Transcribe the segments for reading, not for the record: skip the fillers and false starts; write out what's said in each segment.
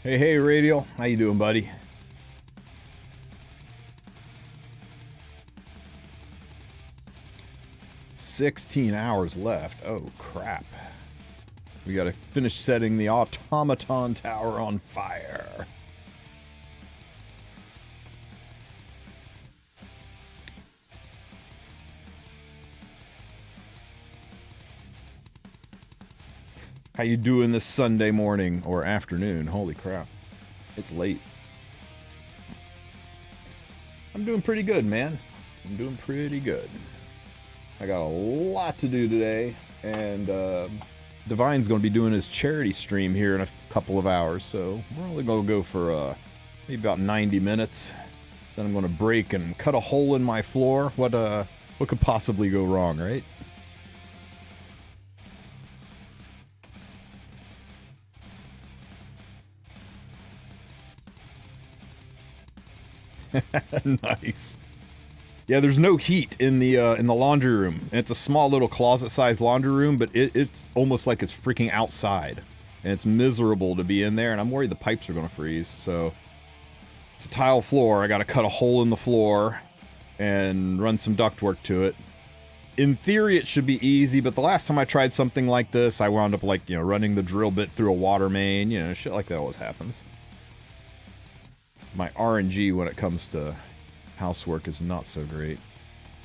Hey, Radial. How you doing, buddy? $16 left. Oh, crap. We gotta finish setting the automaton tower on fire. How you doing this Sunday morning or afternoon? Holy crap. It's late. I'm doing pretty good, man. I'm doing pretty good. I got a lot to do today, and Divine's going to be doing his charity stream here in a couple of hours, so we're only going to go for maybe about 90 minutes. Then I'm going to break and cut a hole in my floor. What could possibly go wrong, right? Nice. Yeah, there's no heat in the laundry room. And it's a small little closet-sized laundry room, but it's almost like it's freaking outside. And it's miserable to be in there, and I'm worried the pipes are going to freeze. So it's a tile floor. I got to cut a hole in the floor and run some ductwork to it. In theory, it should be easy, but the last time I tried something like this, I wound up, like, you know, running the drill bit through a water main. You know, shit like that always happens. My RNG when it comes to housework is not so great.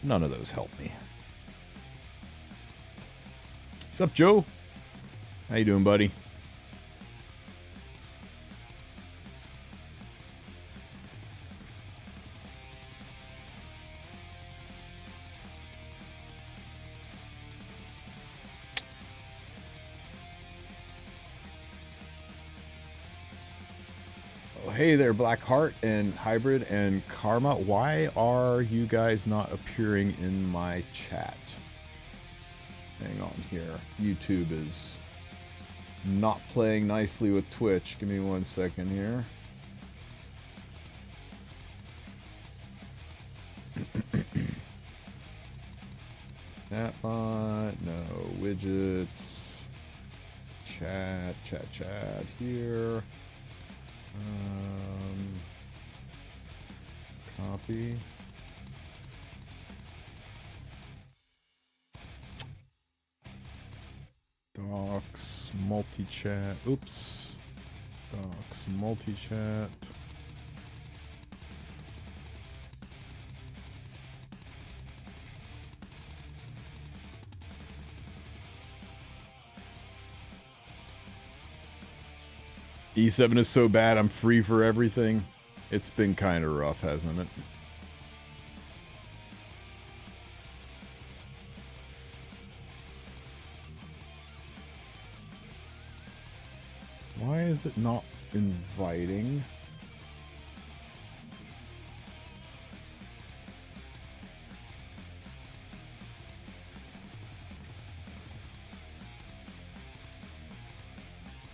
None of those help me. What's up, Joe? How you doing, buddy? Hey there, Blackheart and Hybrid and Karma. Why are you guys not appearing in my chat? Hang on here. YouTube is not playing nicely with Twitch. Give me 1 second here. Chatbot, no widgets. Chat here. Copy. Docs, multi-chat. Oops. Docs, multi-chat. E7 is so bad, I'm free for everything. It's been kind of rough, hasn't it? Why is it not inviting?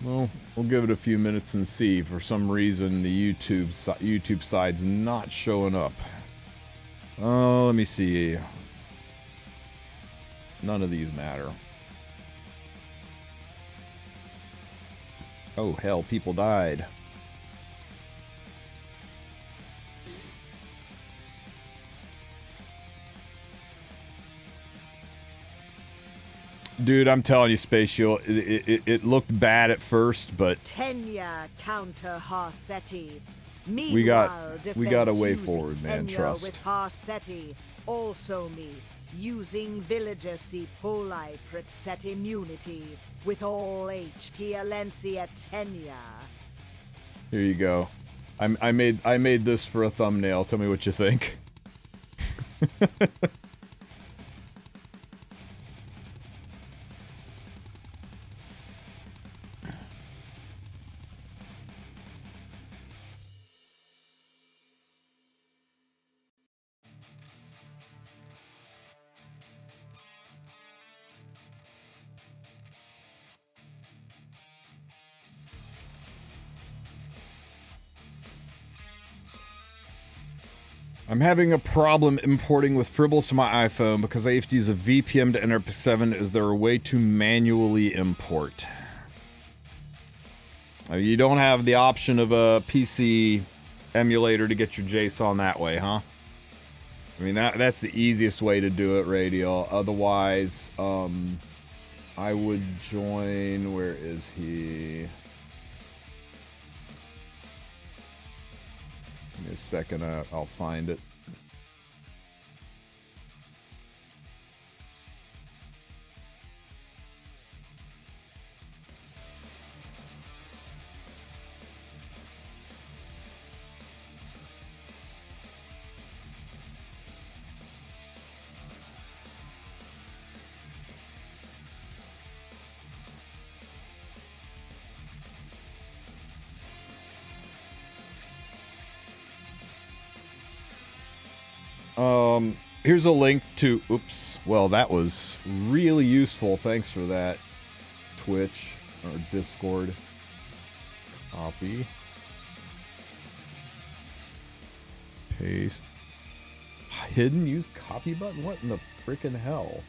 Well, we'll give it a few minutes and see. For some reason, the YouTube side's not showing up. Oh, let me see. None of these matter. Oh, hell, people died. Dude, I'm telling you, Spatial, it looked bad at first, but Tenure counter Harsetti. we got a way forward, man. Trust. With Harsetti, also me, using villager si poli set immunity with all HP Alencia tenure. Here you go. I made this for a thumbnail. Tell me what you think. I'm having a problem importing with Fribbles to my iPhone because I have to use a VPN to enter 7 as there are way to manually import. You don't have the option of a PC emulator to get your JSON that way, huh? I mean, that's the easiest way to do it, Radial. Otherwise, I would join... Where is he? Give me a second, I'll find it. Here's a link to, oops, well, that was really useful. Thanks for that, Twitch or Discord. Copy. Paste. Hidden use copy button? What in the frickin' hell?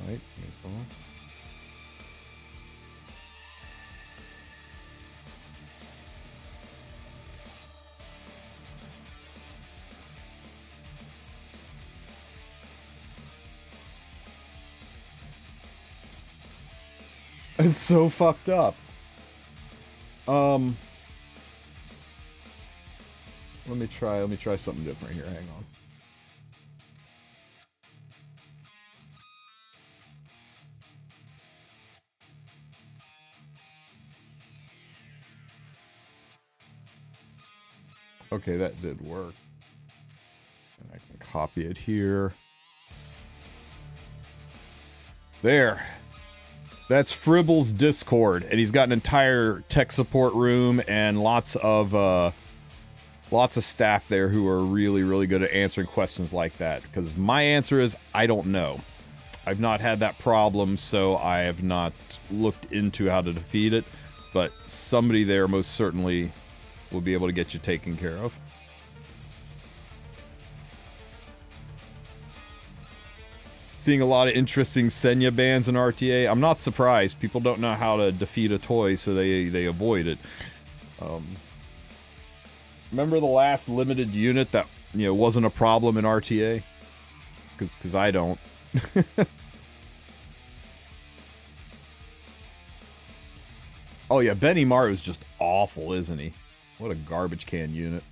Right. It's so fucked up. Let me try something different here. Hang on. Okay, that did work. And I can copy it here. There. That's Fribble's Discord, and he's got an entire tech support room and lots of staff there who are really, really good at answering questions like that. Because my answer is, I don't know. I've not had that problem, so I have not looked into how to defeat it. But somebody there most certainly will be able to get you taken care of. Seeing a lot of interesting Senya bans in RTA. I'm not surprised. People don't know how to defeat a toy, so they avoid it. Remember the last limited unit that, you know, wasn't a problem in RTA? Because I don't. Oh yeah, Benny Maru's just awful, isn't he? What a garbage can unit.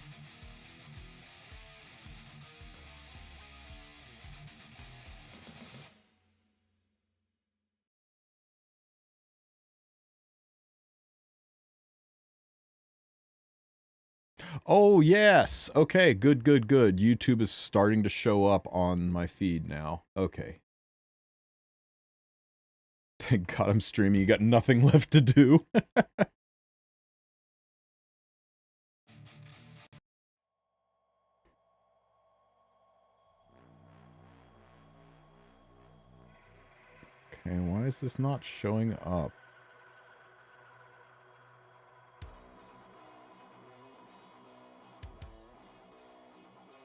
Oh, yes. Okay, good, good, good. YouTube is starting to show up on my feed now. Okay. Thank God I'm streaming. You got nothing left to do. Okay, why is this not showing up?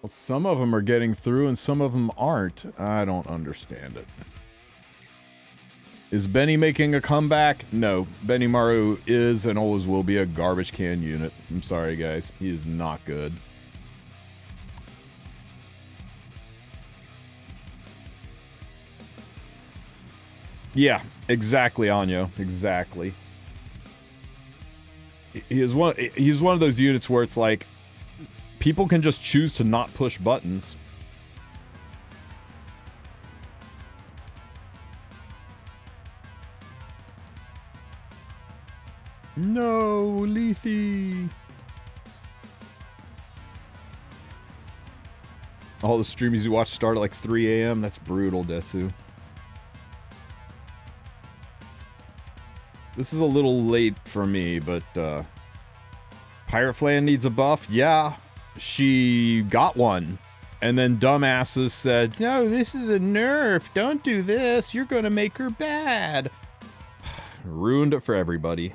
Well, some of them are getting through and some of them aren't. I don't understand it. Is Benny making a comeback? No. Benny Maru is and always will be a garbage can unit. I'm sorry, guys. He is not good. Yeah, exactly, Anyo. Exactly. He's one of those units where it's like, people can just choose to not push buttons. No, Lethe. All the streams you watch start at like 3 a.m. That's brutal, Desu. This is a little late for me, but Pirate Flan needs a buff? Yeah, she got one. And then dumbasses said, no, this is a nerf. Don't do this. You're going to make her bad. Ruined it for everybody.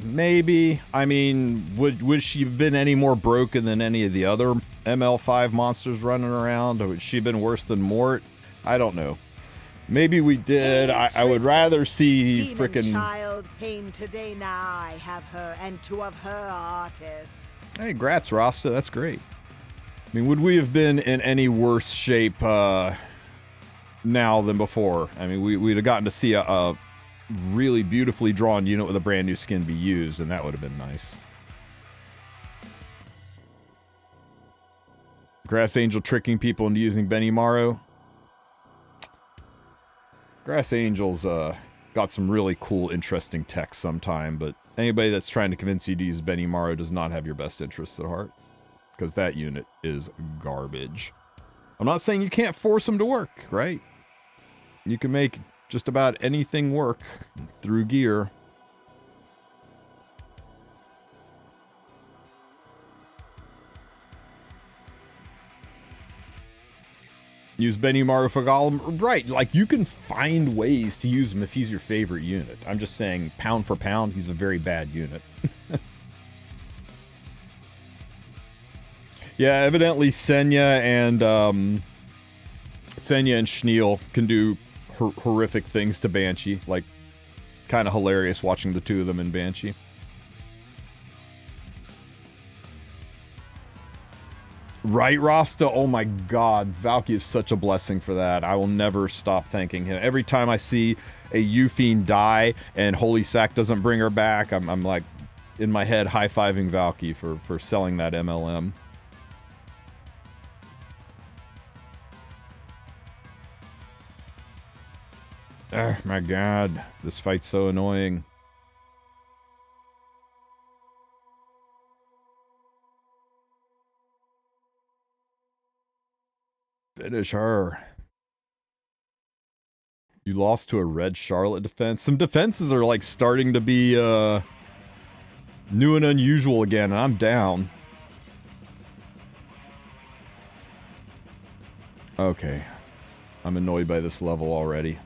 Maybe. I mean, would she have been any more broken than any of the other ML5 monsters running around? Or would she have been worse than Mort? I don't know. Maybe we did. Hey, I would rather see Demon frickin' child came today, now I have her and two of her artists. Hey, grats, Rasta. That's great. I mean, would we have been in any worse shape now than before? I mean, we'd have gotten to see a really beautifully drawn unit with a brand new skin be used, and that would have been nice. Grass Angel tricking people into using Benimaru. Grass Angel's got some really cool, interesting text sometime, but anybody that's trying to convince you to use Benimaru does not have your best interests at heart, because that unit is garbage. I'm not saying you can't force them to work, right? You can make just about anything work through gear. Use Benimaru for Golem. Right, like, you can find ways to use him if he's your favorite unit. I'm just saying, pound for pound, he's a very bad unit. Yeah, evidently Senya and Schneel can do horrific things to Banshee. Like, kind of hilarious watching the two of them in Banshee. Right, Rasta? Oh my god, Valky is such a blessing for that. I will never stop thanking him. Every time I see a Euphine die and Holy Sack doesn't bring her back, I'm like, in my head, high-fiving Valky for selling that MLM. Oh my god, this fight's so annoying. Finish her. You lost to a red Charlotte defense. Some defenses are like starting to be new and unusual again, and I'm down. Okay. I'm annoyed by this level already.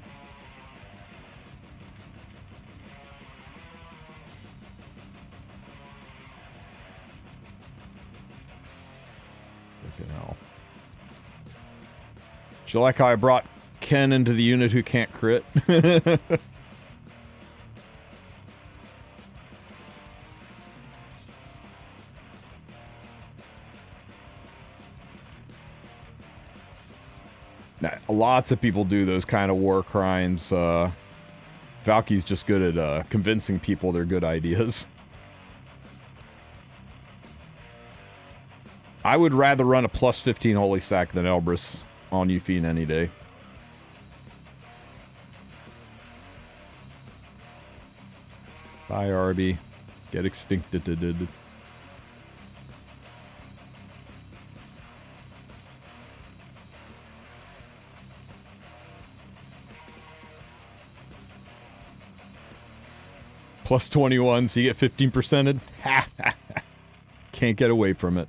Freaking hell. Do you like how I brought Ken into the unit who can't crit? Lots of people do those kind of war crimes. Valky's just good at convincing people they're good ideas. I would rather run a plus 15 Holy Sack than Elbrus on Euphine any day. Bye, Arby. Get extincted. Plus 21, so you get 15%. Ha ha ha. Can't get away from it.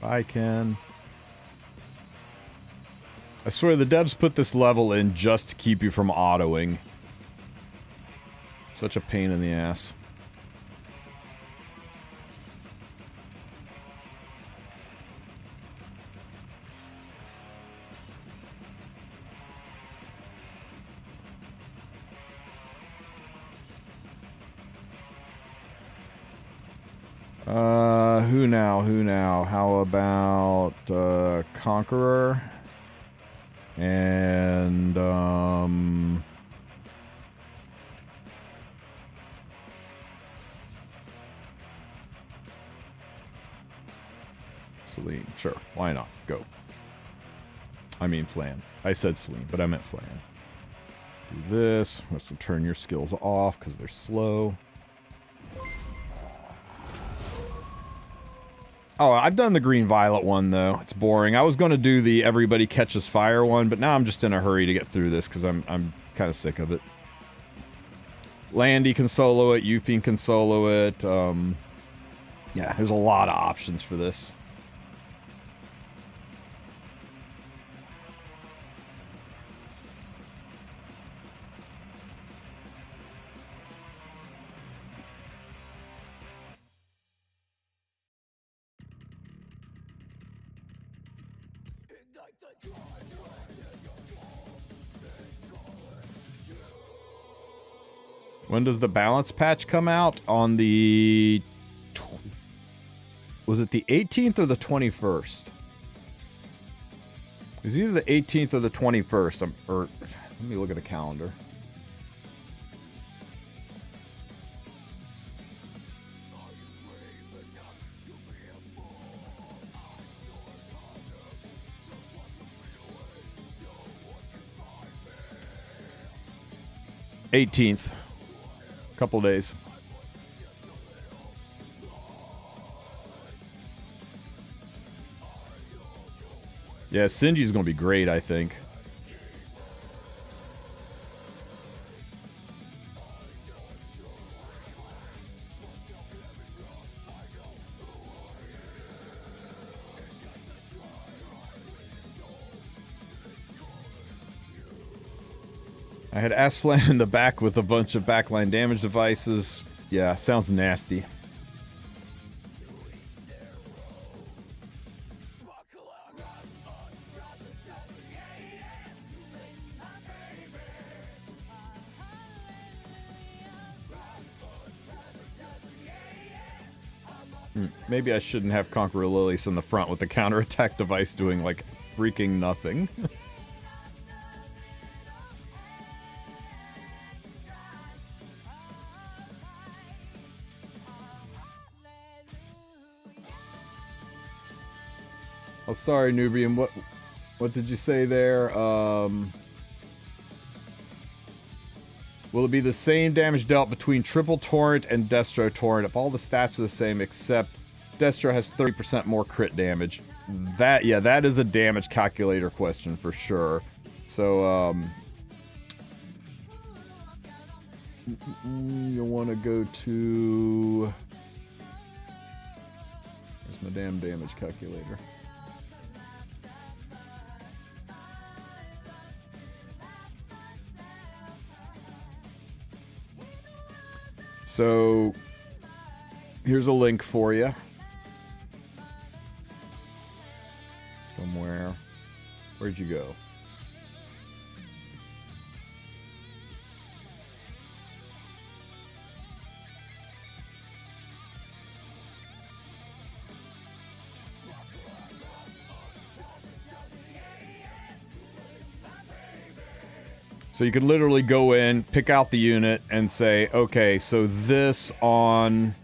I can. I swear the devs put this level in just to keep you from autoing. Such a pain in the ass. Who now? How about, Conqueror? And, Celine. Sure, why not? Go. I mean Flan. I said Celine, but I meant Flan. Do this. This will turn your skills off because they're slow. Oh, I've done the green-violet one, though. It's boring. I was going to do the everybody catches fire one, but now I'm just in a hurry to get through this because I'm kind of sick of it. Landy can solo it. Euphine can solo it. Yeah, there's a lot of options for this. When does the balance patch come out? On the... Was it the 18th or the 21st? It was either the 18th or the 21st. Or let me look at a calendar. '18th. Couple days. Yeah, Sinji's gonna be great, I think. I had Asflan in the back with a bunch of backline damage devices. Yeah, sounds nasty. Maybe I shouldn't have Conqueror Lilius in the front with the counterattack device doing, like, freaking nothing. Oh, sorry, Nubian. What did you say there? Will it be the same damage dealt between Triple Torrent and Destro Torrent if all the stats are the same except Destro has 30% more crit damage? Yeah, that is a damage calculator question for sure. So, you'll want to go to... Where's my damn damage calculator? So, here's a link for you. Somewhere. Where'd you go? So you could literally go in, pick out the unit, and say, okay, so this on...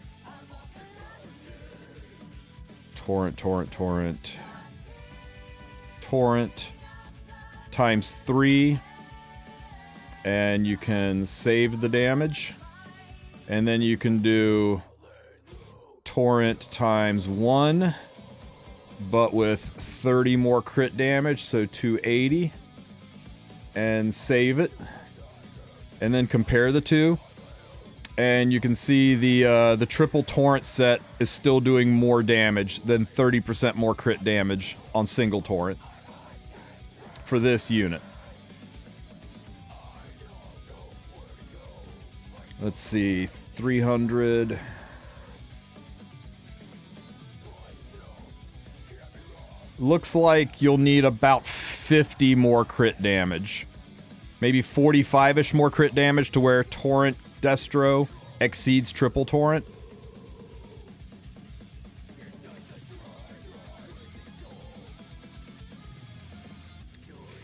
Torrent times 3. And you can save the damage. And then you can do Torrent times 1, but with 30 more crit damage, so 280. And save it, and then compare the two, and you can see the triple torrent set is still doing more damage than 30% more crit damage on single torrent for this unit. Let's see, 300. Looks like you'll need about 50 more crit damage. Maybe 45-ish more crit damage to where Torrent Destro exceeds Triple Torrent.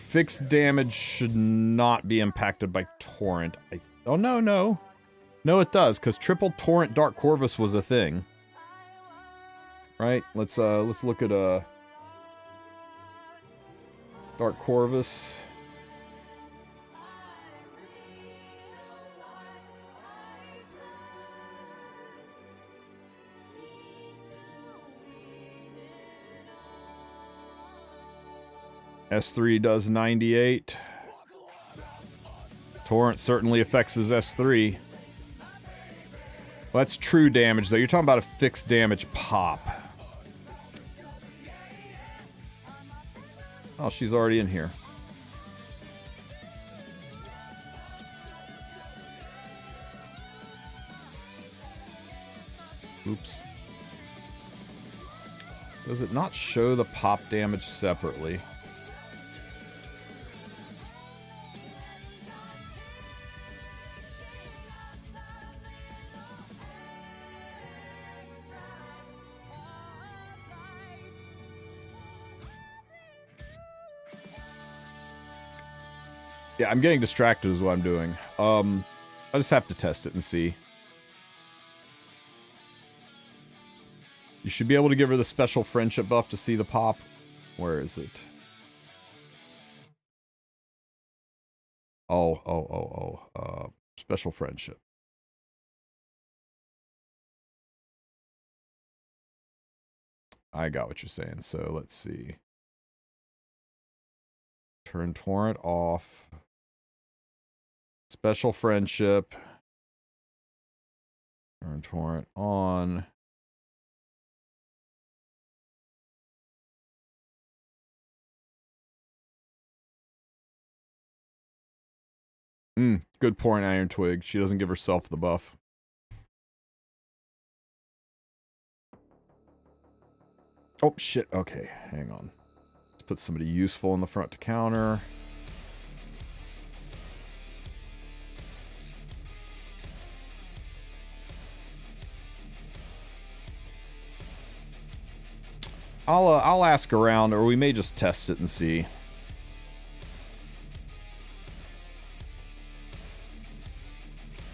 Fixed damage should not be impacted by Torrent. Oh, no. No, it does, because Triple Torrent Dark Corvus was a thing. Right? Let's look at Dark Corvus. S3 does 98. Torrent certainly affects his S3. Well, that's true damage, though. You're talking about a fixed damage pop. Oh, she's already in here. Oops. Does it not show the pop damage separately? Yeah, I'm getting distracted is what I'm doing. I just have to test it and see. You should be able to give her the special friendship buff to see the pop. Where is it? Special friendship. I got what you're saying. So let's see. Turn Torrent off. Special friendship. Turn Torrent on. Good point, Iron Twig. She doesn't give herself the buff. Oh, shit. Okay, hang on. Let's put somebody useful in the front to counter. I'll ask around, or we may just test it and see.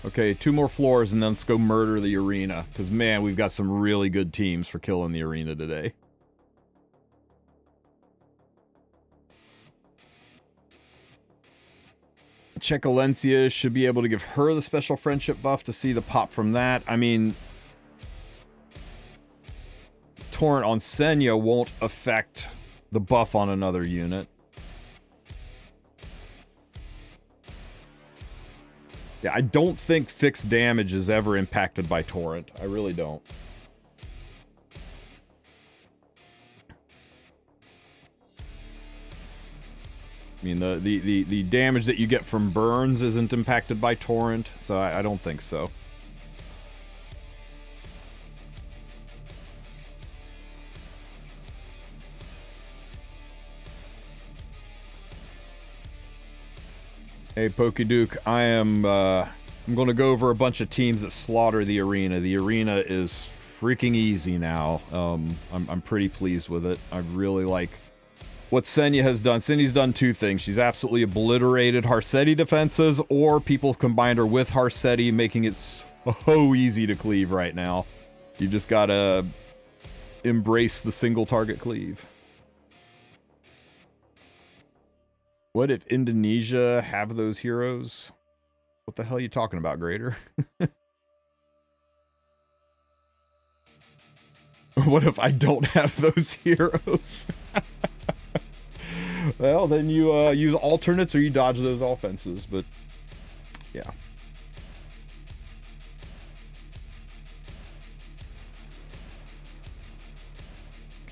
Okay, 2 more floors and then let's go murder the arena. Because, man, we've got some really good teams for killing the arena today. Czechalencia should be able to give her the special friendship buff to see the pop from that. I mean, Torrent on Senya won't affect the buff on another unit. Yeah, I don't think fixed damage is ever impacted by Torrent. I really don't. I mean, the damage that you get from burns isn't impacted by Torrent, so I don't think so. Hey, Pokeduke, I'm going to go over a bunch of teams that slaughter the arena. The arena is freaking easy now. I'm pretty pleased with it. I really like what Senya has done. Senya's done 2 things. She's absolutely obliterated Harsetti defenses, or people have combined her with Harsetti, making it so easy to cleave right now. You just gotta embrace the single target cleave. What if Indonesia have those heroes? What the hell are you talking about, Grader? What if I don't have those heroes? Well, then you use alternates or you dodge those offenses, but yeah.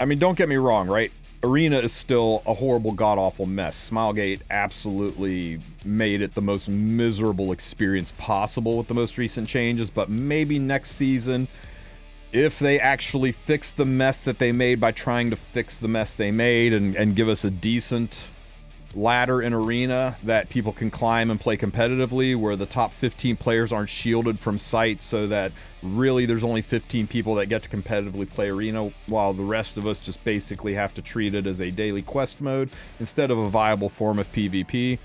I mean, don't get me wrong, right? Arena is still a horrible, god-awful mess. Smilegate absolutely made it the most miserable experience possible with the most recent changes, but maybe next season, if they actually fix the mess that they made by trying to fix the mess they made and give us a decent ladder in Arena that people can climb and play competitively, where the top 15 players aren't shielded from sight, so that really there's only 15 people that get to competitively play Arena, while the rest of us just basically have to treat it as a daily quest mode instead of a viable form of PvP,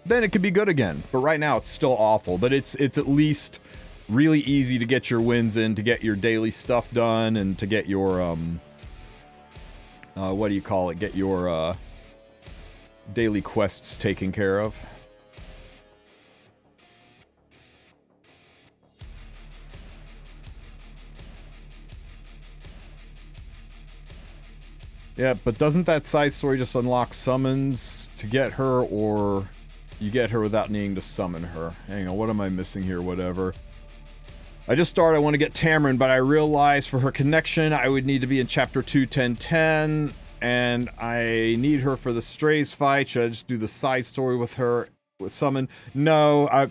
then it could be good again. But right now it's still awful, but it's at least really easy to get your wins in, to get your daily stuff done, and to get your what do you call it, get your daily quests taken care of. Yeah, but doesn't that side story just unlock summons to get her, or you get her without needing to summon her? Hang on, what am I missing here? Whatever. I just started, I want to get Tamarin, but I realized for her connection, I would need to be in Chapter 2, 10, and I need her for the Strays fight. Should I just do the side story with her, with summon? No,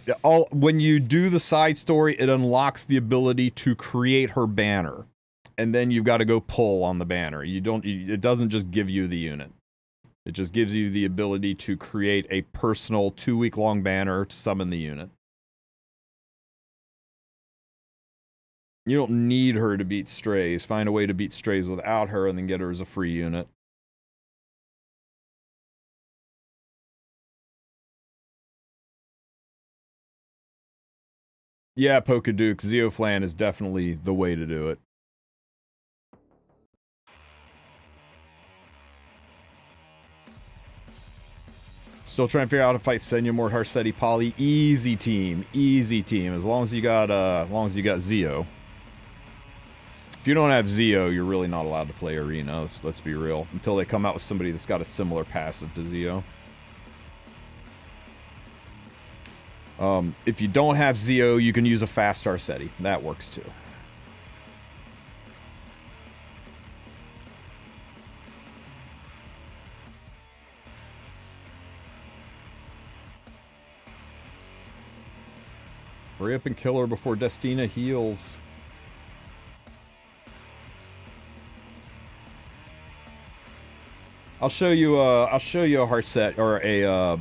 when you do the side story, it unlocks the ability to create her banner. And then you've got to go pull on the banner. It doesn't just give you the unit. It just gives you the ability to create a personal 2-week-long banner to summon the unit. You don't need her to beat Strays. Find a way to beat Strays without her and then get her as a free unit. Yeah, Pokaduke, Zeoflan is definitely the way to do it. Still trying to figure out how to fight Senyamort, Harsetti, Poly. Easy team. Easy team. As long as you got Zeo. If you don't have Zeo, you're really not allowed to play Arena. Let's be real. Until they come out with somebody that's got a similar passive to Zeo. If you don't have Zeo, you can use a fast Harsetti. That works too. Hurry up and kill her before Destina heals. I'll show you a Harset, or a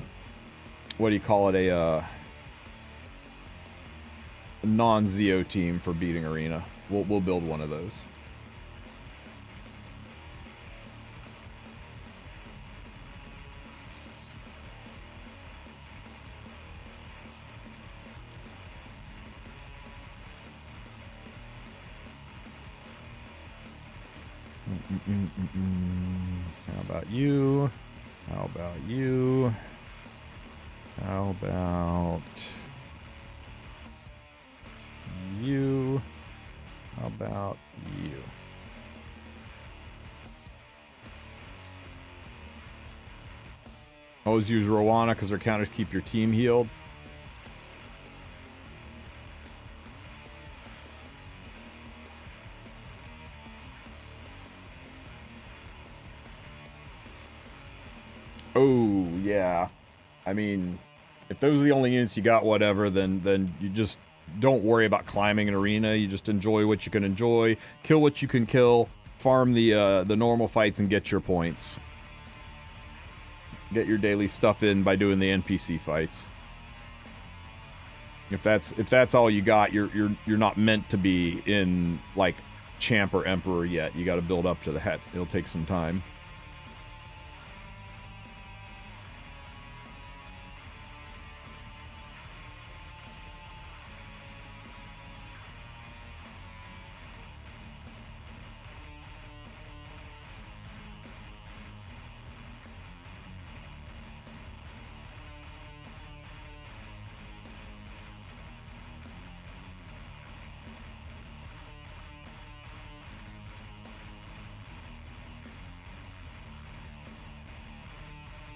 what do you call it, a non-Zeo team for beating Arena. We'll build one of those. How about you? How about you? How about you? How about you? Always use Rowana because her counters keep your team healed. Oh, yeah. I mean, if those are the only units you got, whatever, then you just don't worry about climbing an arena. You just enjoy what you can enjoy, kill what you can kill, farm the normal fights, and get your points. Get your daily stuff in by doing the NPC fights. If that's all you got, you're not meant to be in like Champ or Emperor yet. You got to build up to that. It'll take some time.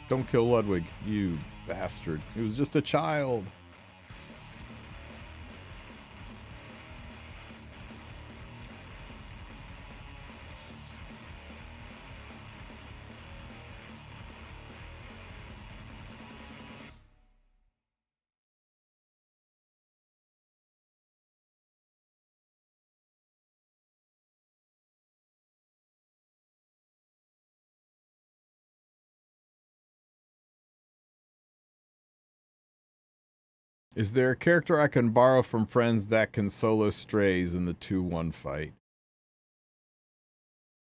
Don't kill Ludwig, you bastard. He was just a child. Is there a character I can borrow from friends that can solo Strays in the 2-1 fight?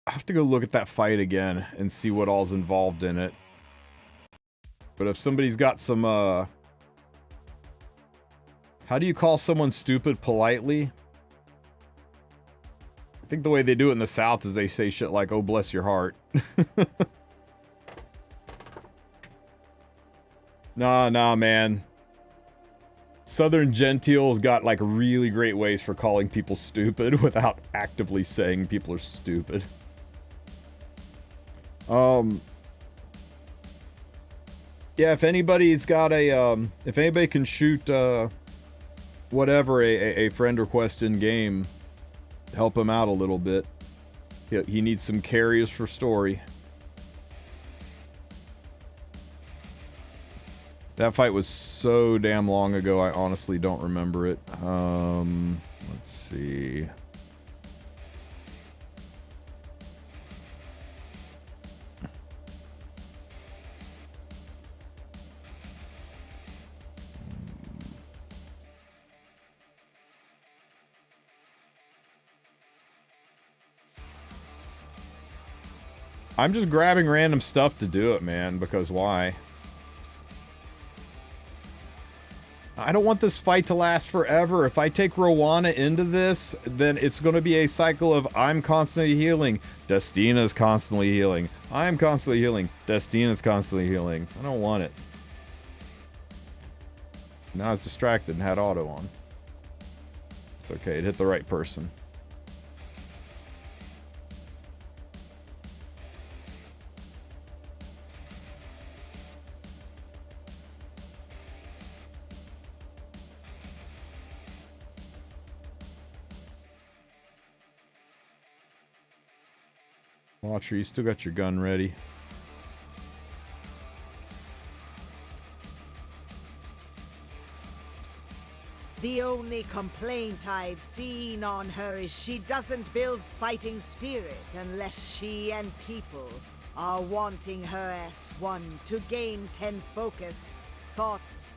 I have to go look at that fight again and see what all's involved in it. But if somebody's got some, how do you call someone stupid politely? I think the way they do it in the South is they say shit like, oh, bless your heart. Nah, man. Southern Gentile's got like really great ways for calling people stupid without actively saying people are stupid. Yeah, if anybody's got a, if anybody can shoot, whatever, a friend request in game, help him out a little bit. He needs some carriers for story. That fight was so damn long ago, I honestly don't remember it. Let's see. I'm just grabbing random stuff to do it, man, because why? I don't want this fight to last forever. If I take Rowana into this, then it's going to be a cycle of I'm constantly healing, Destina's constantly healing, I'm constantly healing, Destina's constantly healing. I don't want it. Now I was distracted and had auto on. It's okay, it hit the right person. Watcher, you still got your gun ready. The only complaint I've seen on her is she doesn't build fighting spirit unless she and people are wanting her S1 to gain 10 focus. Thoughts?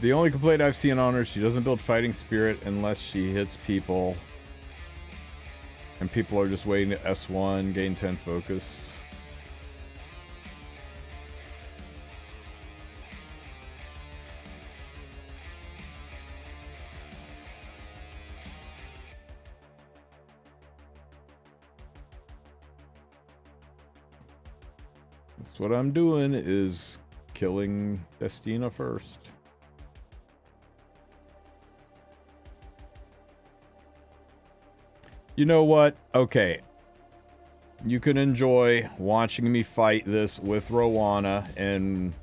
The only complaint I've seen on her, she doesn't build fighting spirit unless she hits people. And people are just waiting to S1, gain 10 focus. That's what I'm doing, is killing Destina first. You know what? Okay. You can enjoy watching me fight this with Rowana and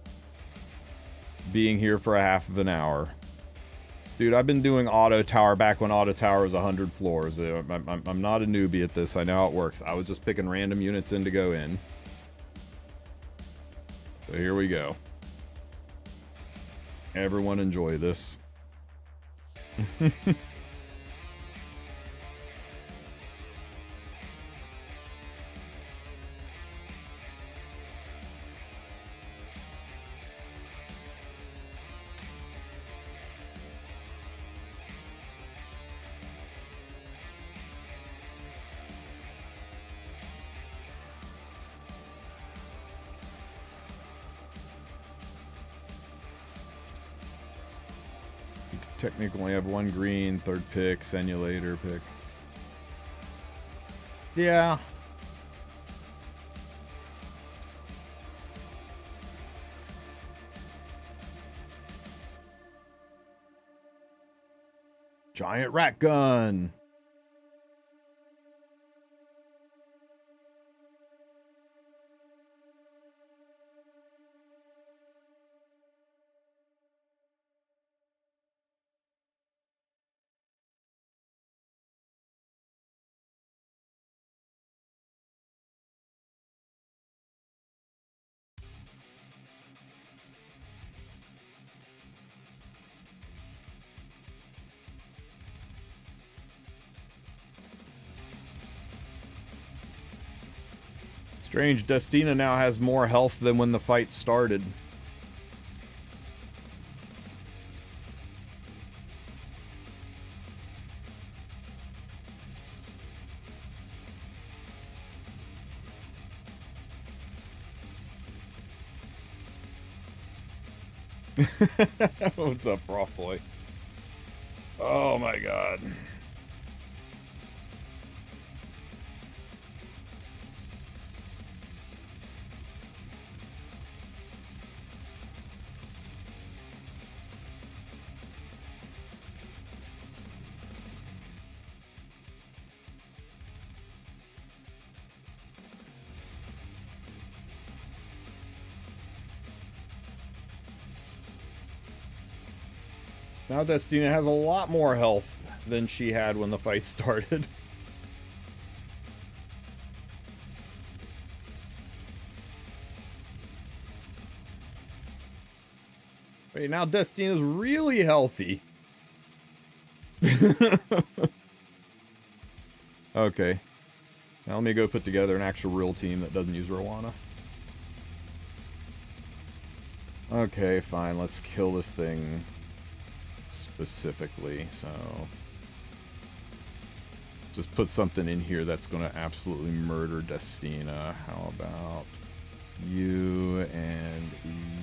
being here for a half of an hour. Dude, I've been doing Auto Tower back when Auto Tower was 100 floors. I'm not a newbie at this. I know how it works. I was just picking random units in to go in. So here we go. Everyone enjoy this. Technically only have one green, third pick, send you later pick. Yeah. Giant rat gun. Strange, Destina now has more health than when the fight started. What's up, Prof Boy? Oh my god. Now Destina has a lot more health than she had when the fight started. Wait, now Destina's really healthy. Okay. Now let me go put together an actual real team that doesn't use Rowana. Okay, fine. Let's kill this thing specifically. So just put something in here that's going to absolutely murder Destina. How about you and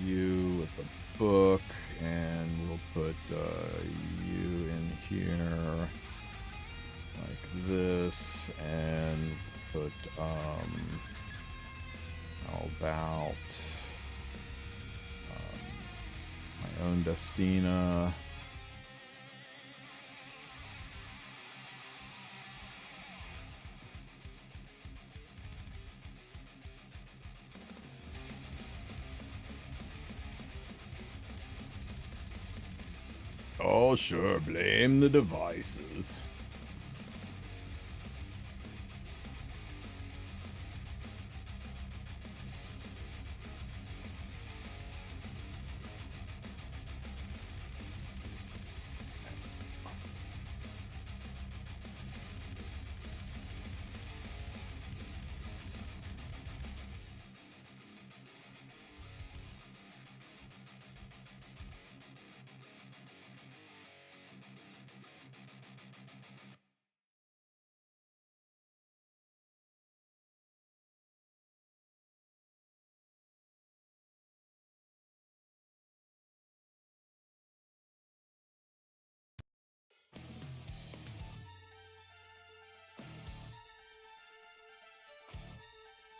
you with the book, and we'll put you in here like this, and put how about my own Destina. Oh, sure, blame the devices.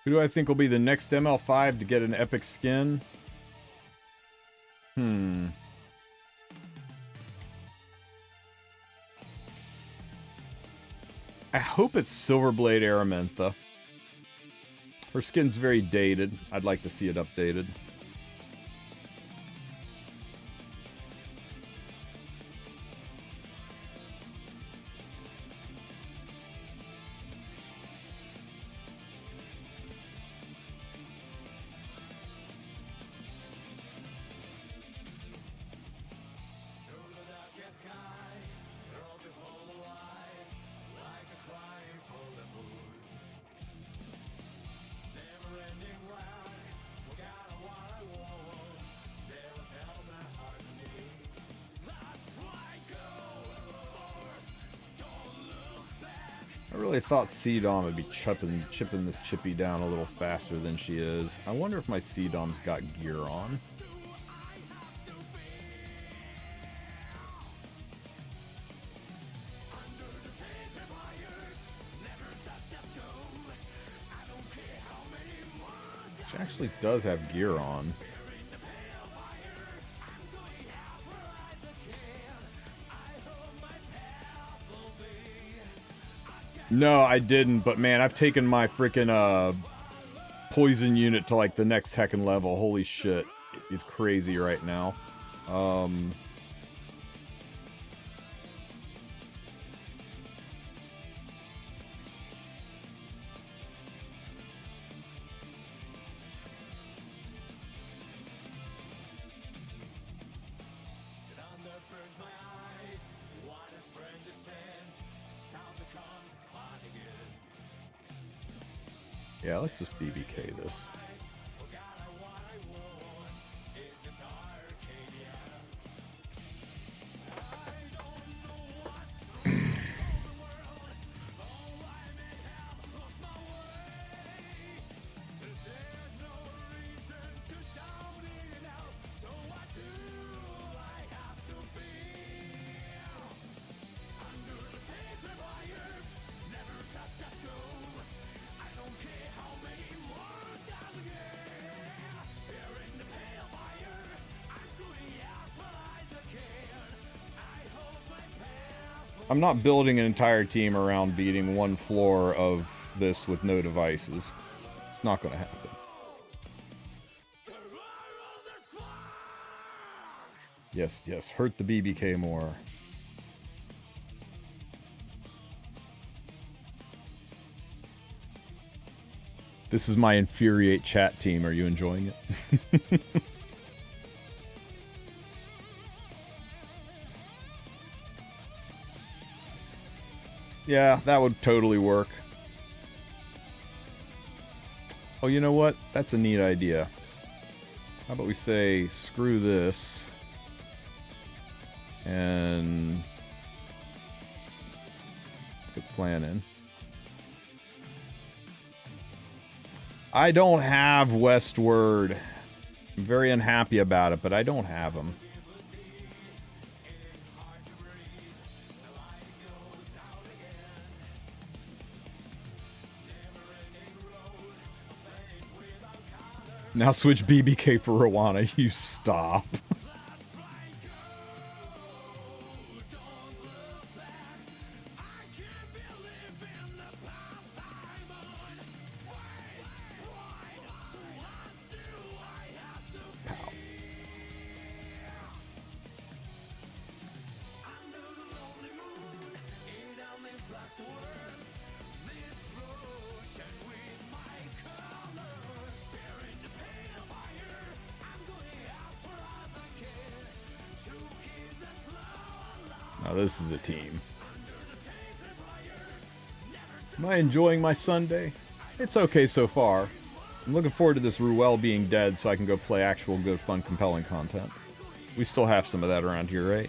Who do I think will be the next ML5 to get an epic skin? I hope it's Silverblade Aramintha. Her skin's very dated. I'd like to see it updated. I really thought C-Dom would be chipping this Chippy down a little faster than she is. I wonder if my C-Dom's got gear on. She actually does have gear on. No, I didn't, but man, I've taken my freaking poison unit to like the next heckin' level. Holy shit. It's crazy right now. Yeah, let's just BBK this. I'm not building an entire team around beating one floor of this with no devices. It's not going to happen. Yes, yes. Hurt the BBK more. This is my infuriate chat team. Are you enjoying it? Yeah, that would totally work. Oh, you know what? That's a neat idea. How about we say, screw this. And put plan in. I don't have Westward. I'm very unhappy about it, but I don't have them. Now switch BBK for Rwana. You stop. Now this is a team. Am I enjoying my Sunday? It's okay so far. I'm looking forward to this Ruel being dead so I can go play actual good, fun, compelling content. We still have some of that around here, right?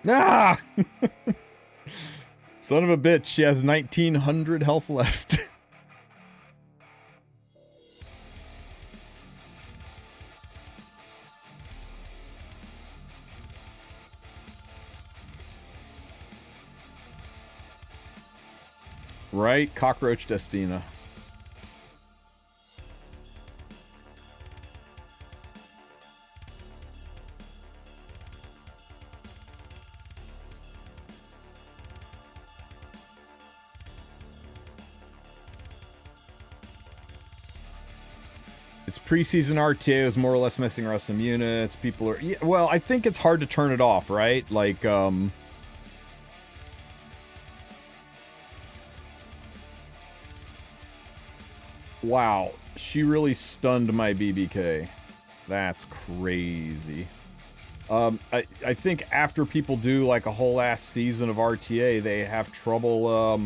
Ah! Son of a bitch, she has 1900 health left. Right? Cockroach Destina. It's preseason RTA is more or less messing around some units. People are... Yeah, well, I think it's hard to turn it off, right? Like, wow. She really stunned my BBK. That's crazy. I think after people do, like, a whole ass season of RTA, they have trouble,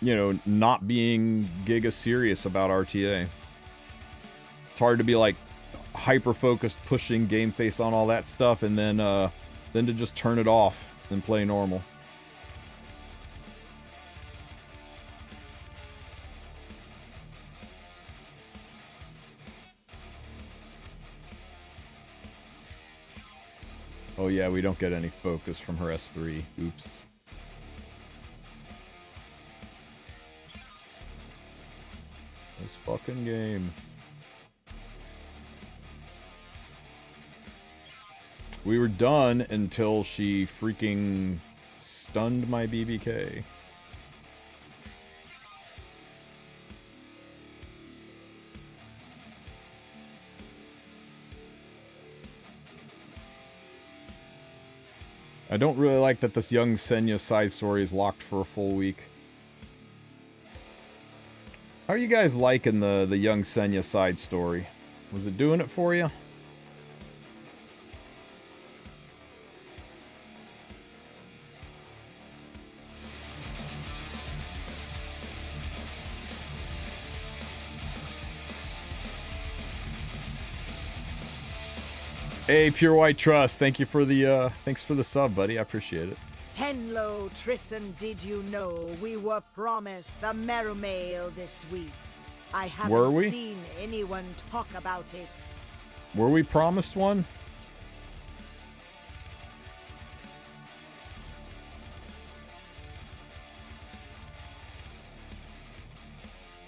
you know, not being giga serious about RTA. It's hard to be like hyper focused, pushing game face on all that stuff, and then to just turn it off and play normal. Oh yeah, we don't get any focus from her S3. Oops. This fucking game. We were done until she freaking stunned my BBK. I don't really like that this young Senya side story is locked for a full week. How are you guys liking the young Senya side story? Was it doing it for you? Hey, Pure White Trust, thank you for the thanks for the sub, buddy. I appreciate it. Hello, Tristen, did you know we were promised the Mermail this week? I Were haven't we? seen anyone talk about it. Were we promised one?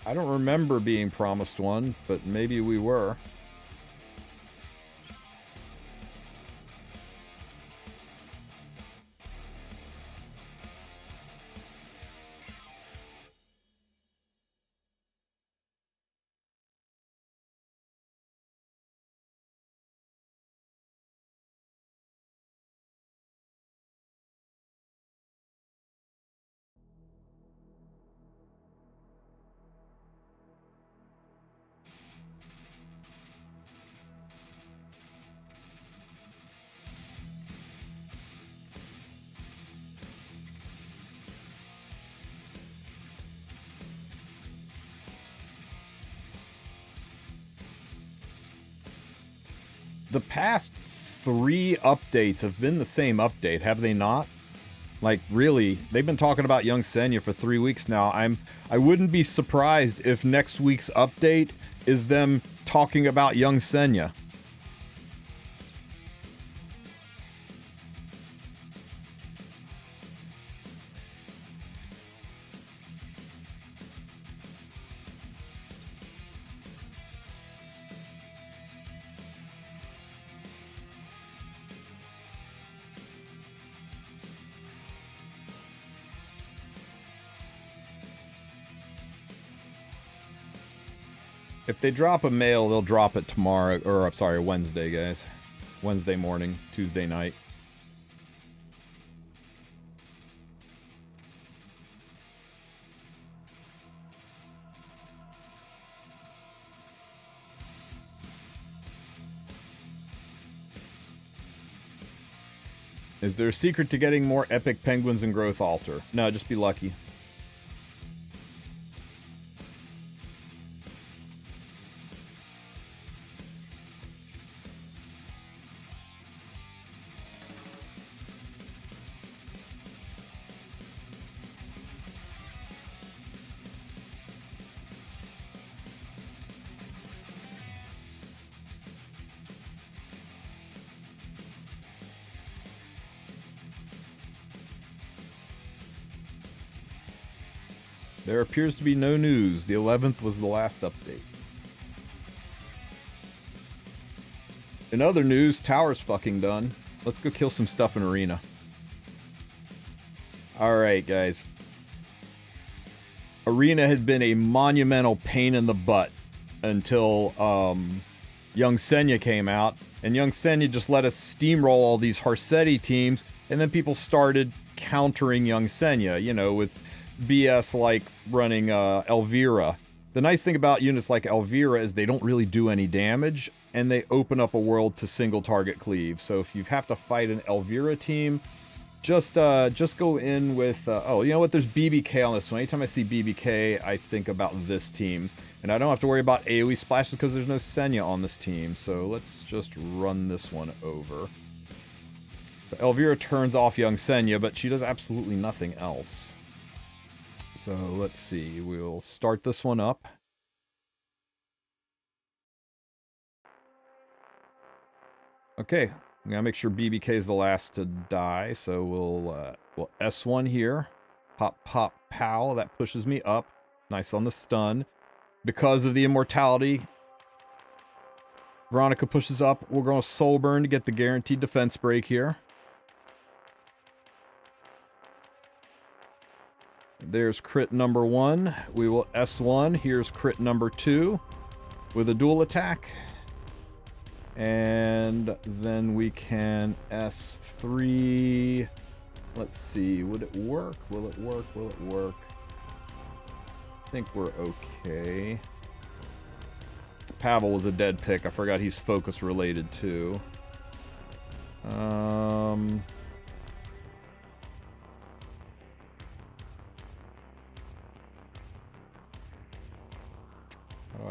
I don't remember being promised one, but maybe we were. The past 3 updates have been the same update, have they not? Like, really, they've been talking about young Senya for 3 weeks now. I wouldn't be surprised if next week's update is them talking about young Senya. If they drop a mail, they'll drop it tomorrow, or I'm sorry, Wednesday, guys. Wednesday morning, Tuesday night. Is there a secret to getting more epic penguins in Growth Altar? No, just be lucky. There appears to be no news. The 11th was the last update. In other news, Tower's fucking done. Let's go kill some stuff in Arena. Alright, guys. Arena has been a monumental pain in the butt until Young Senya came out. And Young Senya just let us steamroll all these Harsetti teams. And then people started countering Young Senya, you know, with BS like running Elvira. The nice thing about units like Elvira is they don't really do any damage, and they open up a world to single target cleave. So if you have to fight an Elvira team, just go in with oh, you know what, there's BBK on this one. Anytime I see BBK, I think about this team, and I don't have to worry about AoE splashes because there's no Senya on this team. So let's just run this one over. So Elvira turns off young Senya, but she does absolutely nothing else. So let's see, we'll start this one up. Okay, I'm gonna make sure BBK is the last to die, so we'll S1 here. Pop, pop, pow, that pushes me up. Nice on the stun. Because of the immortality, Veronica pushes up. We're going to soul burn to get the guaranteed defense break here. There's crit number 1. We will S1. Here's crit number 2 with a dual attack. And then we can S3. Let's see. Would it work? Will it work? Will it work? I think we're okay. Pavel was a dead pick. I forgot he's focus related too. How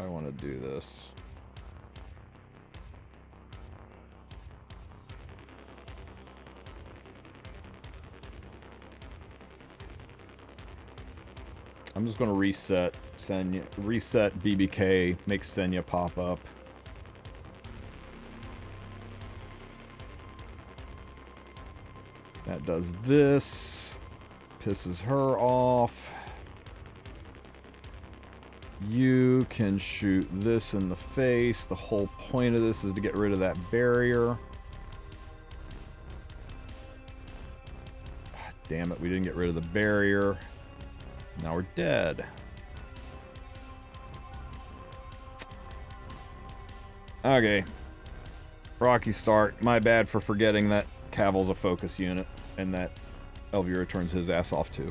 do I want to do this? I'm just going to reset Senya, reset BBK, make Senya pop up. That does this. Pisses her off. You can shoot this in the face. The whole point of this is to get rid of that barrier. Damn it, we didn't get rid of the barrier. Now we're dead. Okay. Rocky start. My bad for forgetting that Caval's a focus unit and that Elvira turns his ass off too.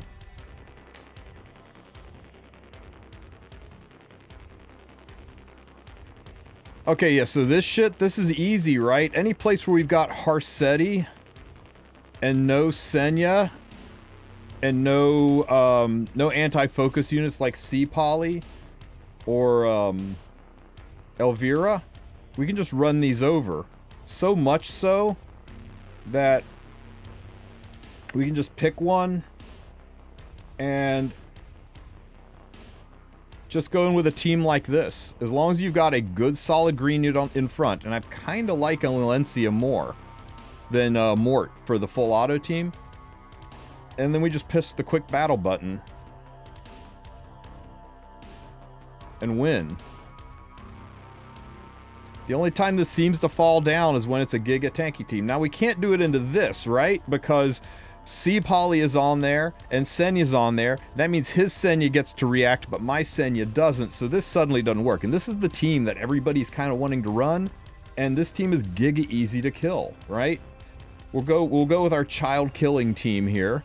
Okay, yeah, so this shit, this is easy, right? Any place where we've got Harsetti and no Senya and no no anti-focus units like C-Poly or Elvira, we can just run these over. So much so that we can just pick one and just go in with a team like this. As long as you've got a good solid green unit in front, and I kind of like Valencia more than Mort for the full auto team. And then we just piss the quick battle button and win. The only time this seems to fall down is when it's a Giga tanky team. Now we can't do it into this, right? Because C-Poly is on there and Senya's on there. That means his Senya gets to react, but my Senya doesn't. So this suddenly doesn't work. And this is the team that everybody's kind of wanting to run. And this team is giga easy to kill, right? We'll go with our child killing team here.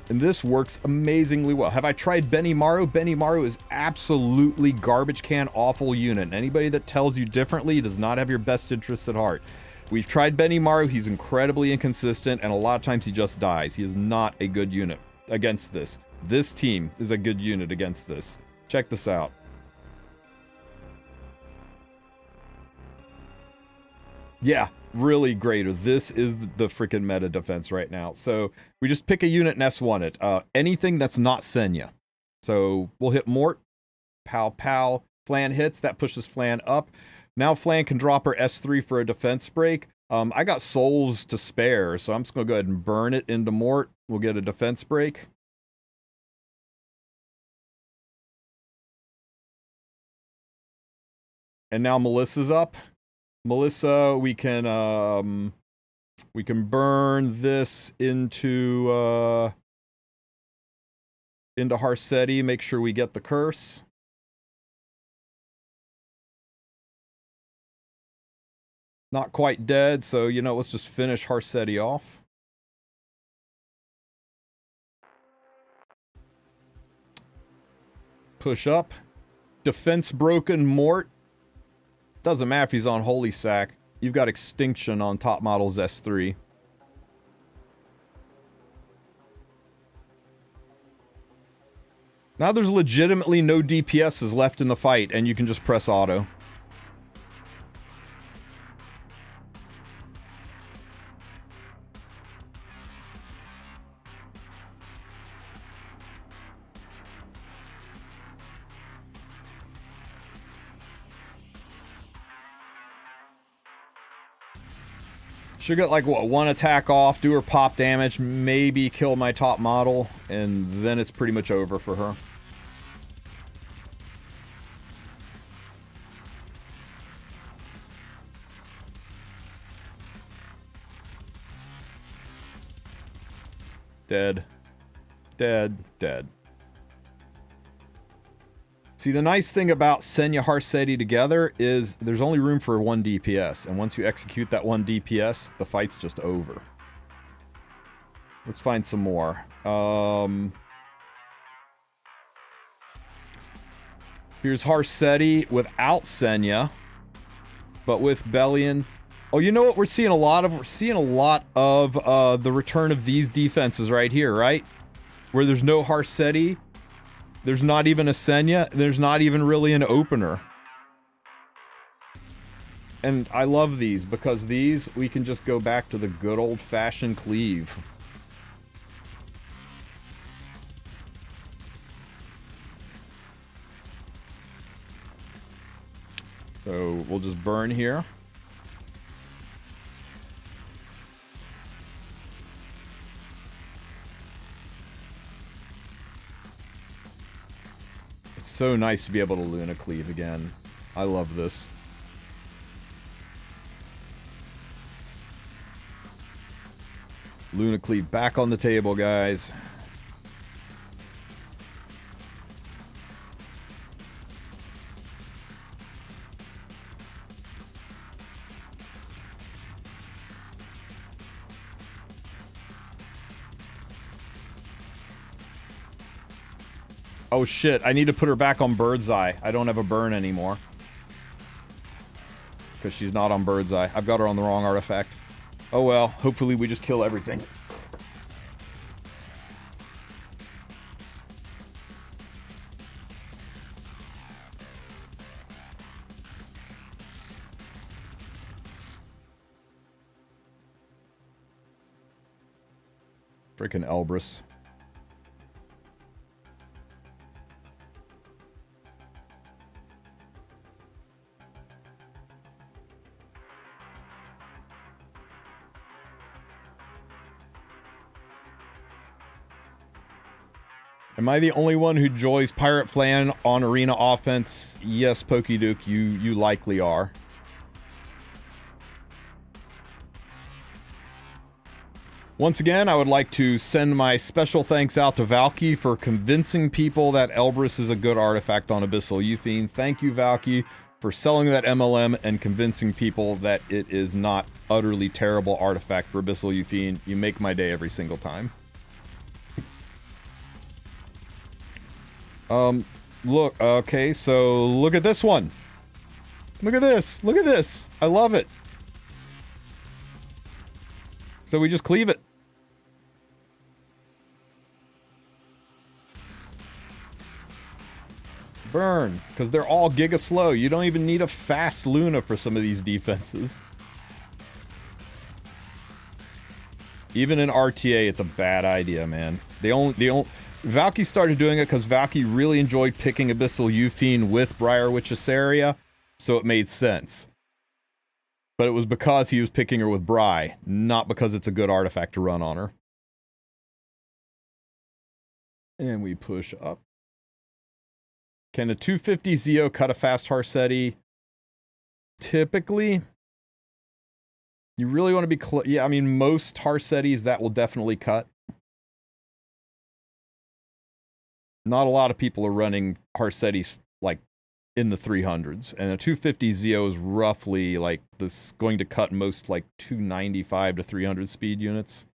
And this works amazingly well. Have I tried Benimaru? Benimaru is absolutely garbage can awful unit. And anybody that tells you differently does not have your best interests at heart. We've tried Benimaru. He's incredibly inconsistent, and a lot of times he just dies. He is not a good unit against this. This team is a good unit against this. Check this out. Yeah, really great. This is the freaking meta defense right now. So we just pick a unit and S1 it. Anything that's not Senya. So we'll hit Mort. Pow, pow. Flan hits. That pushes Flan up. Now Flan can drop her S3 for a defense break. I got souls to spare, so I'm just going to go ahead and burn it into Mort. We'll get a defense break. And now Melissa's up. Melissa, we can burn this into Harsetti, make sure we get the curse. Not quite dead, so you know, let's just finish Harsetti off. Push up. Defense broken Mort. Doesn't matter if he's on Holy Sack. You've got Extinction on top models S3. Now there's legitimately no DPSs left in the fight, and you can just press auto. Should get like, what, one attack off, do her pop damage, maybe kill my top model, and then it's pretty much over for her. Dead. Dead. Dead. See, the nice thing about Senya Harsetti together is there's only room for one DPS, and once you execute that one DPS, the fight's just over. Let's find some more. Here's Harsetti without Senya, but with Bellion. Oh, you know what we're seeing a lot of? We're seeing a lot of the return of these defenses right here, right? Where there's no Harsetti. There's not even a Senya. There's not even really an opener. And I love these because these, we can just go back to the good old-fashioned cleave. So we'll just burn here. It's so nice to be able to Luna Cleave again. I love this. Luna Cleave back on the table, guys. Oh shit, I need to put her back on Bird's Eye. I don't have a burn anymore. Because she's not on Bird's Eye. I've got her on the wrong artifact. Oh well, hopefully we just kill everything. Freaking Elbrus. Am I the only one who enjoys Pirate Flan on arena offense? Yes, Pokeduke, you likely are. Once again, I would like to send my special thanks out to Valky for convincing people that Elbrus is a good artifact on Abyssal Euthene. Thank you, Valky, for selling that MLM and convincing people that it is not utterly terrible artifact for Abyssal Euthene. You make my day every single time. Look, okay, so look at this one. Look at this. Look at this. I love it. So we just cleave it. Burn, because they're all giga slow. You don't even need a fast Luna for some of these defenses. Even in RTA, it's a bad idea, man. Valky started doing it because Valky really enjoyed picking Abyssal Euthene with Briar Witchessaria, so it made sense. But it was because he was picking her with Bri, not because it's a good artifact to run on her. And we push up. Can a 250 Zeo cut a fast Harsetti? Typically. You really want to be close. Yeah, I mean, most Harsettis that will definitely cut. Not a lot of people are running Harsettis like in the 300s, and a 250 Zeo is roughly like this going to cut most like 295 to 300 speed units.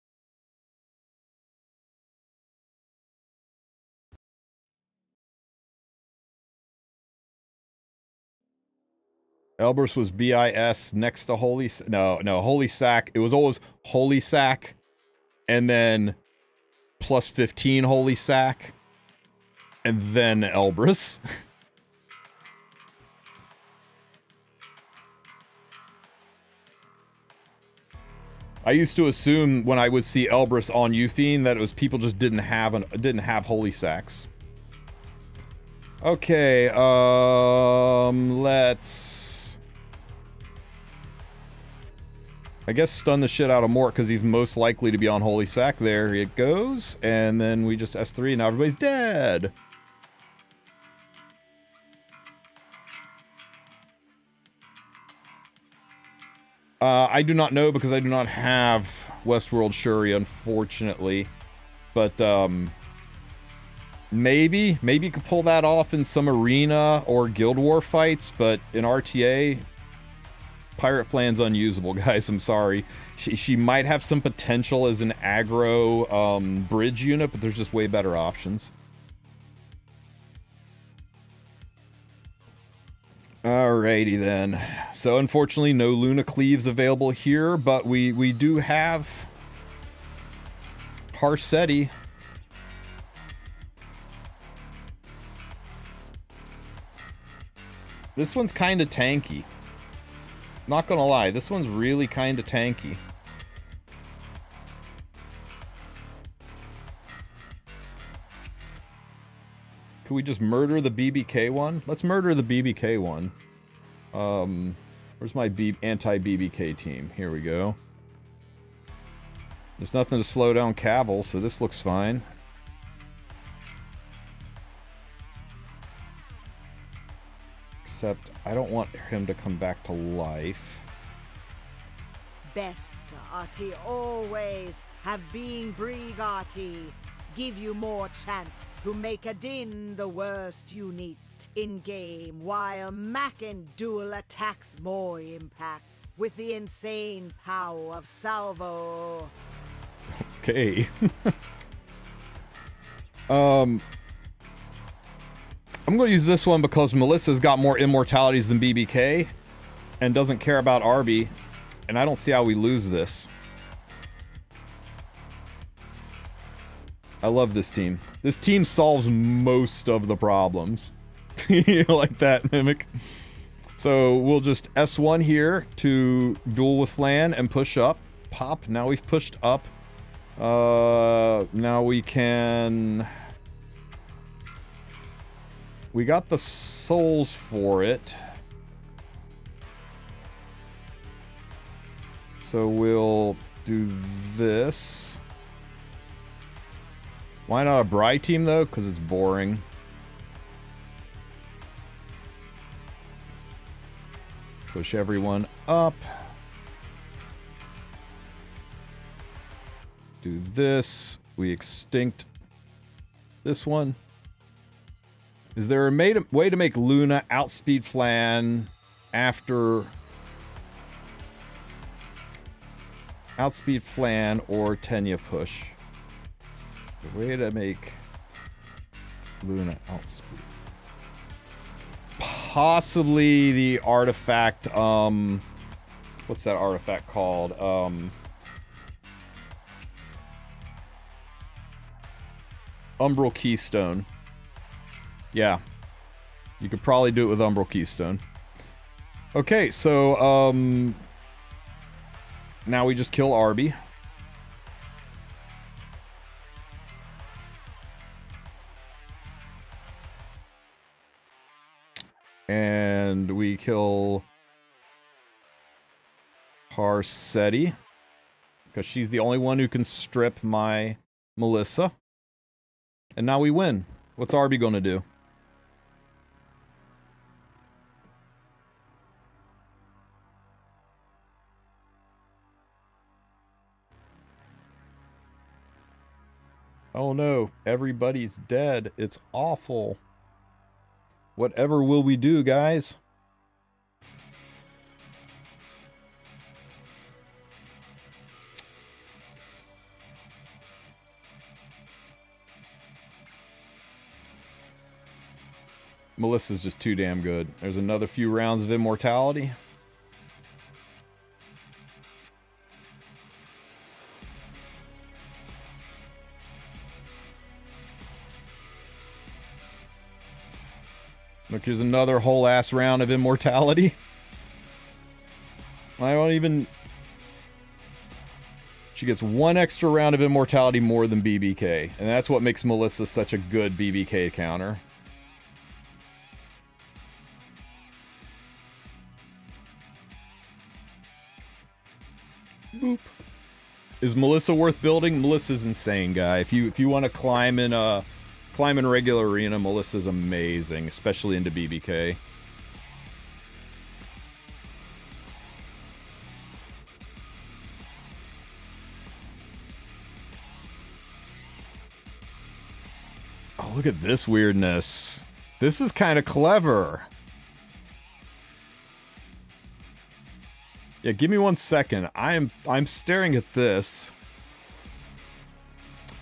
Elbrus was BIS next to Holy... No, Holy Sack. It was always Holy Sack, and then plus 15 Holy Sack, and then Elbrus. I used to assume when I would see Elbrus on Euthene that it was people just didn't have Holy Sacks. Okay, let's... I guess stun the shit out of Mort because he's most likely to be on Holy Sack. There it goes. And then we just S3 and now everybody's dead. I do not know because I do not have Westworld Shuri, unfortunately. But, maybe you could pull that off in some arena or Guild War fights, but in RTA... Pirate Flan's unusable, guys. I'm sorry. She might have some potential as an aggro bridge unit, but there's just way better options. Alrighty then. So unfortunately, no Luna Cleaves available here, but we do have Harsetti. This one's kind of tanky. Not gonna lie, this one's really kind of tanky. Could we just murder the BBK one? Let's murder the BBK one. Where's my anti-BBK team? Here we go. There's nothing to slow down Cavill, so this looks fine. Except I don't want him to come back to life. Best arty always have been Brigati. Give you more chance to make a din the worst unit in game, while Mac and Duel attacks more impact with the insane power of Salvo. Okay. I'm going to use this one because Melissa's got more immortalities than BBK and doesn't care about Arby, and I don't see how we lose this. I love this team. This team solves most of the problems. You like that, Mimic? So we'll just S1 here to duel with Flan and push up. Pop. Now we've pushed up. Now we can... We got the souls for it. So we'll do this. Why not a Bri team, though? Because it's boring. Push everyone up. Do this. We extinct this one. Is there a way to make Luna outspeed Flan after... Outspeed Flan or Tenya push? A way to make Luna outspeed. Possibly the artifact, what's that artifact called? Umbral Keystone. Yeah. You could probably do it with Umbral Keystone. Okay, so, now we just kill Arby. And we kill Harsetti, because she's the only one who can strip my Melissa. And now we win. What's Arby gonna do? Oh no, everybody's dead. It's awful. Whatever will we do, guys? Melissa's just too damn good. There's another few rounds of immortality. Look, here's another whole ass round of immortality. I don't even... She gets one extra round of immortality more than BBK. And that's what makes Melissa such a good BBK counter. Boop. Is Melissa worth building? Melissa's insane, guy. If you want to climb in regular arena, Melissa's amazing, especially into BBK. Oh, look at this weirdness. This is kind of clever. Yeah, give me 1 second. I'm staring at this,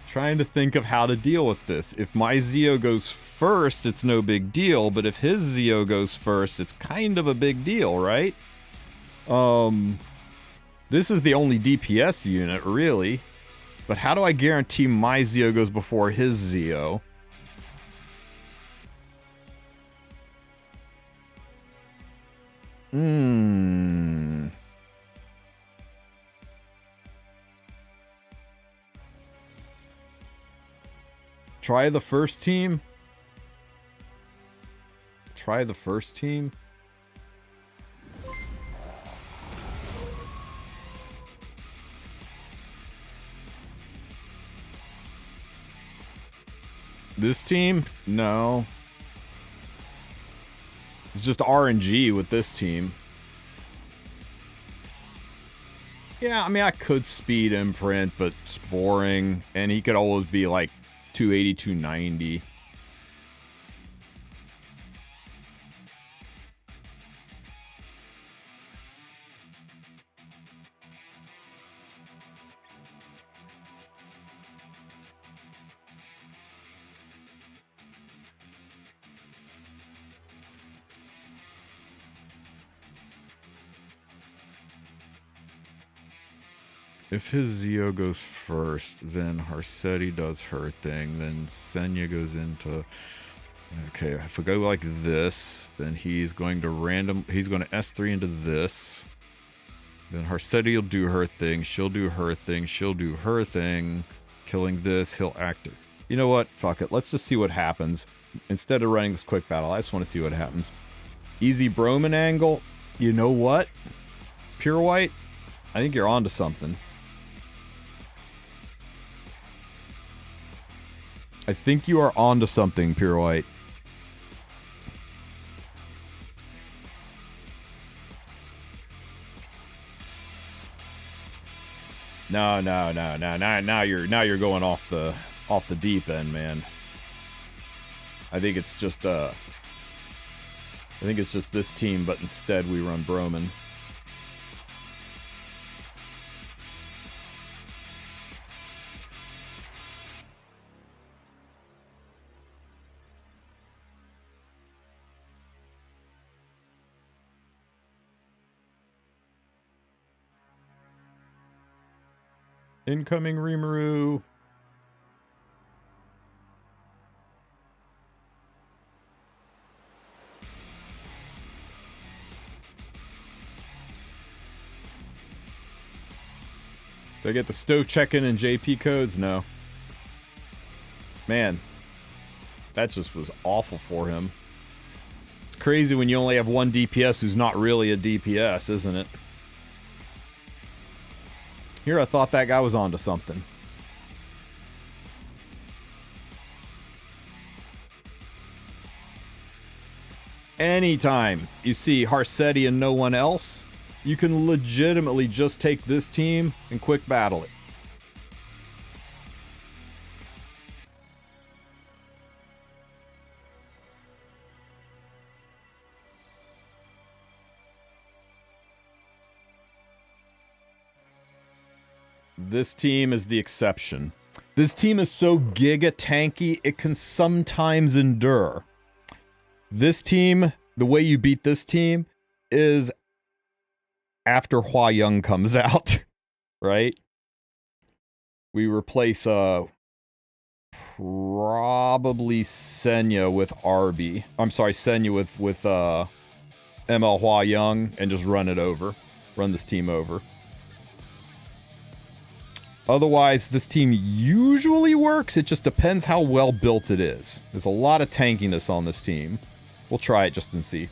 trying to think of how to deal with this. If my Zeo goes first, it's no big deal, but if his Zeo goes first, it's kind of a big deal, right? This is the only DPS unit, really. But how do I guarantee my Zeo goes before his Zeo? Try the first team? Try the first team? This team? No. It's just RNG with this team. Yeah, I mean, I could speed imprint, but it's boring. And he could always be like 280, 290. If his Zeo goes first, then Harsetti does her thing, then Senya goes into... Okay, if we go like this, then he's going to S3 into this. Then Harsetti will do her thing, she'll do her thing, she'll do her thing. Killing this, he'll active. You know what? Fuck it. Let's just see what happens. Instead of running this quick battle, I just want to see what happens. Easy Broman angle. You know what? Pure White, I think you're onto something. I think you are onto something, Pure White. No. Now you're going off the deep end, man. I think it's just this team, but instead we run Broman. Incoming Rimuru. Did I get the stove check-in and JP codes? No. Man, that just was awful for him. It's crazy when you only have one DPS who's not really a DPS, isn't it? Here, I thought that guy was onto something. Anytime you see Harsetti and no one else, you can legitimately just take this team and quick battle it. This team is the exception. This team is so giga tanky, it can sometimes endure. This team, the way you beat this team is after Hua Young comes out, right? We replace probably Senya with Arby. I'm sorry, Senya with ML Hua Young and just run it over. Run this team over. Otherwise, this team usually works. It just depends how well built it is. There's a lot of tankiness on this team. We'll try it just and see.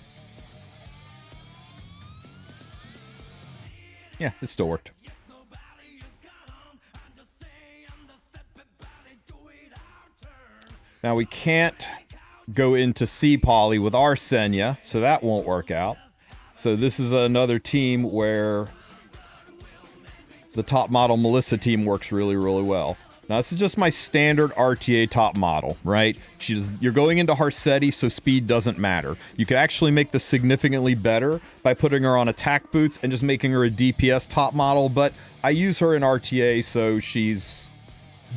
Yeah, it still worked. Now we can't go into C poly with our Senya, so that won't work out. So this is another team where the top model Melissa team works really, really well. Now, this is just my standard RTA top model, right? You're going into Harsetti, so speed doesn't matter. You could actually make this significantly better by putting her on attack boots and just making her a DPS top model, but I use her in RTA, so she's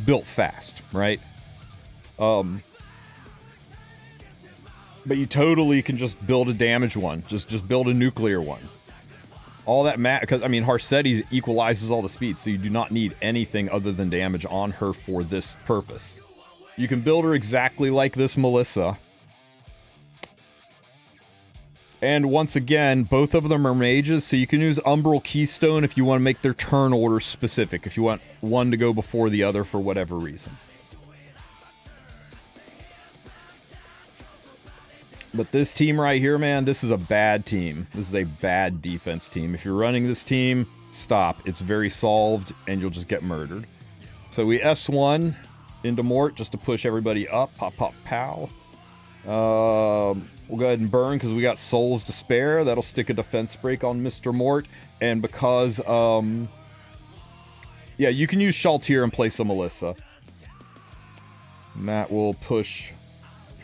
built fast, right? But you totally can just build a damage one. Just build a nuclear one. All that because I mean Harsetti equalizes all the speed, so you do not need anything other than damage on her for this purpose. You can build her exactly like this Melissa. And once again, both of them are mages, so you can use Umbral Keystone if you want to make their turn order specific, if you want one to go before the other for whatever reason. But this team right here, man, this is a bad team. This is a bad defense team. If you're running this team, stop. It's very solved, and you'll just get murdered. So we S1. into Mort just to push everybody up. Pop, pop, pow. We'll go ahead and burn because we got souls to spare. That'll stick a defense break on Mr. Mort. And because, yeah, you can use Shaltir and play some Melissa. And that will push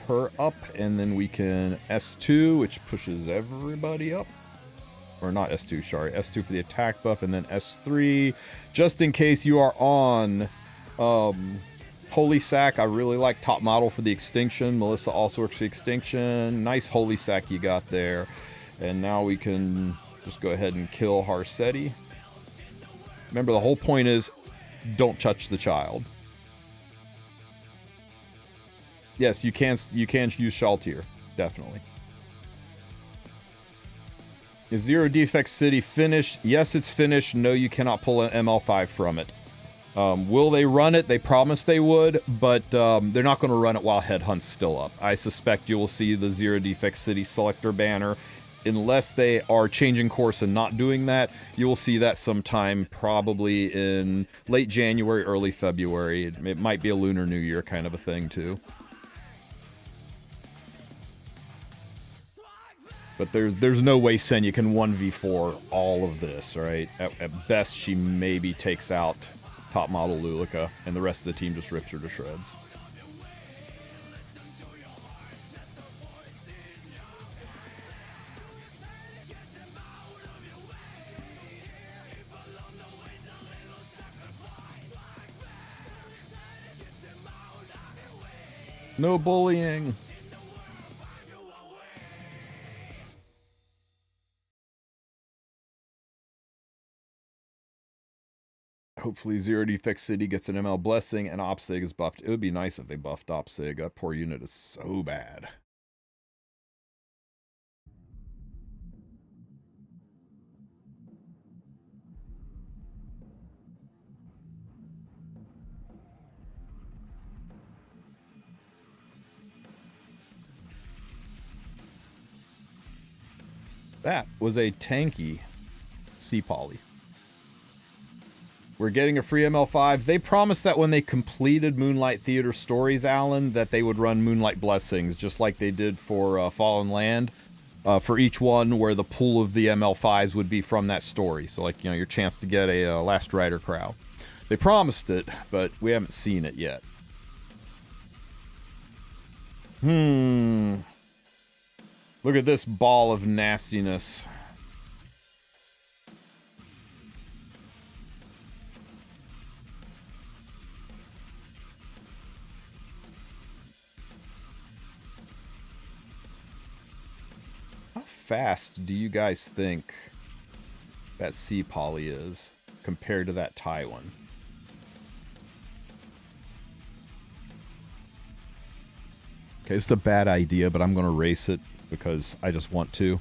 her up, and then we can S2, which pushes everybody up. Or not S2, sorry. S2 for the attack buff, and then S3. Just in case you are on Holy Sack, I really like top model for the extinction. Melissa also works for the extinction. Nice Holy Sack you got there. And now we can just go ahead and kill Harsetti. Remember, the whole point is don't touch the child. Yes, you can use Shaltir, definitely. Is Zero Defect City finished? Yes, it's finished. No, you cannot pull an ML5 from it. Will they run it? They promised they would, but they're not going to run it while Headhunt's still up. I suspect you will see the Zero Defect City selector banner. Unless they are changing course and not doing that, you will see that sometime probably in late January, early February. It might be a Lunar New Year kind of a thing, too. But there's no way Senya can 1v4 all of this, right? At best, she maybe takes out top model Lulika, and the rest of the team just rips her to shreds. No bullying. Hopefully Zero Defect City gets an ML Blessing and Opsig is buffed. It would be nice if they buffed Opsig. That poor unit is so bad. That was a tanky C-Poly. We're getting a free ML5. They promised that when they completed Moonlight Theater Stories, Alan, that they would run Moonlight Blessings, just like they did for Fallen Land, for each one where the pool of the ML5s would be from that story. So, like, you know, your chance to get a Last Rider Crow. They promised it, but we haven't seen it yet. Look at this ball of nastiness. How fast do you guys think that C-Poly is compared to that Thai one? Okay, it's a bad idea, but I'm going to race it because I just want to.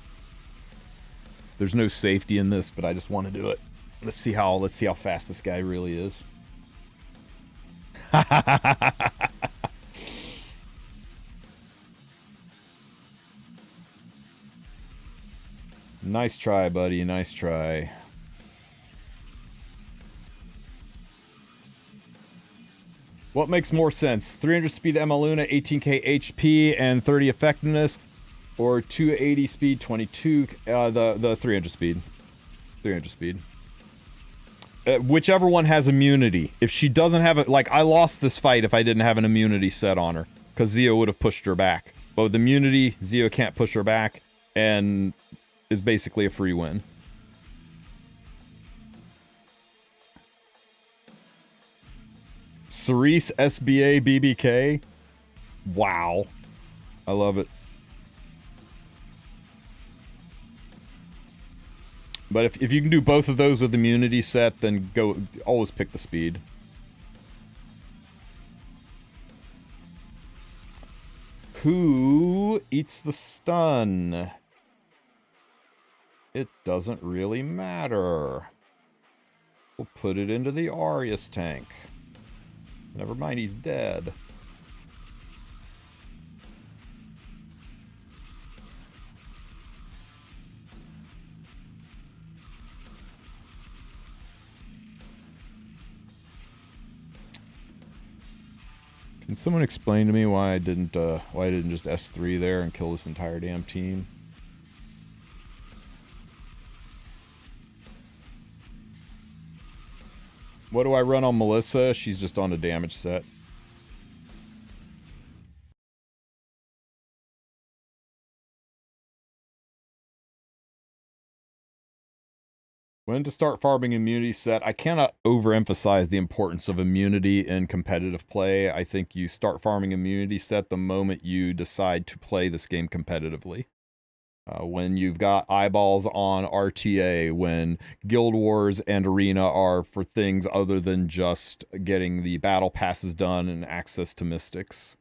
There's no safety in this, but I just want to do it. Let's see how fast this guy really is. Nice try, buddy. Nice try. What makes more sense? 300 speed Emaluna, 18k HP, and 30 effectiveness, or 280 speed, 22, the 300 speed. 300 speed. Whichever one has immunity. If she doesn't have it, like, I lost this fight if I didn't have an immunity set on her, because Zio would have pushed her back. But with immunity, Zio can't push her back, and is basically a free win. Cerise SBA BBK. Wow. I love it. But if you can do both of those with immunity set, then always pick the speed. Who eats the stun? It doesn't really matter. We'll put it into the Arius tank. Never mind, he's dead. Can someone explain to me why I didn't just S3 there and kill this entire damn team? What do I run on Melissa? She's just on a damage set. When to start farming immunity set? I cannot overemphasize the importance of immunity in competitive play. I think you start farming immunity set the moment you decide to play this game competitively. When you've got eyeballs on RTA, when Guild Wars and Arena are for things other than just getting the battle passes done and access to mystics.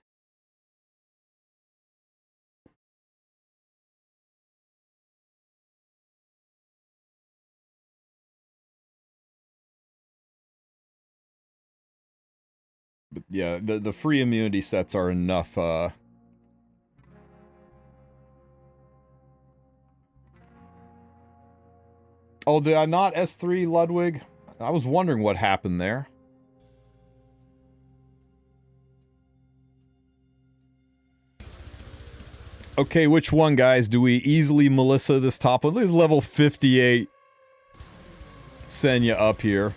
But yeah, the free immunity sets are enough, Oh, did I not S3 Ludwig? I was wondering what happened there. Okay, which one, guys? Do we easily Melissa this top one? This is level 58. Send you up here.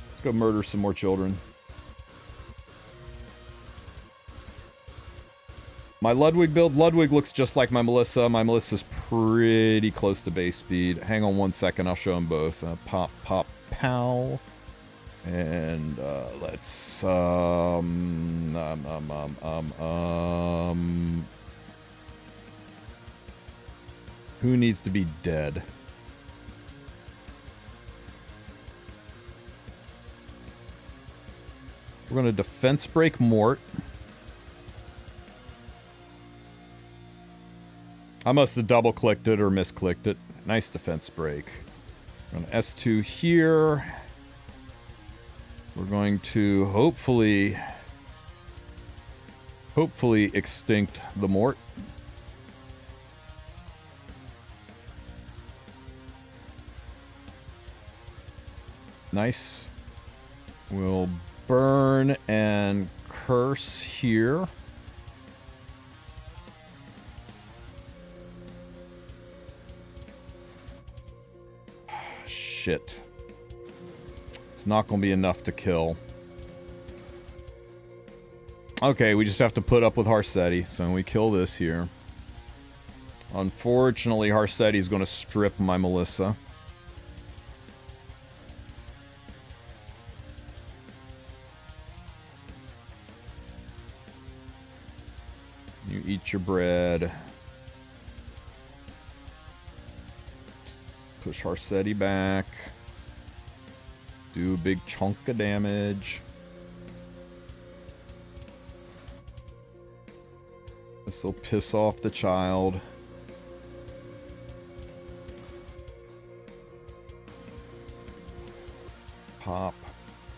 Let's go murder some more children. My Ludwig build, Ludwig looks just like my Melissa. My Melissa's pretty close to base speed. Hang on 1 second, I'll show them both. Pop, pop, pow. And let's who needs to be dead? We're gonna defense break Mort. I must have double clicked it or misclicked it. Nice defense break. We're gonna S2 here. We're going to hopefully extinct the Mort. Nice. We'll burn and curse here. Shit. It's not going to be enough to kill. Okay, we just have to put up with Harsetti. So we kill this here. Unfortunately, Harsetti is going to strip my Melissa. You eat your bread. Push Harsetti back. Do a big chunk of damage. This will piss off the child. Pop.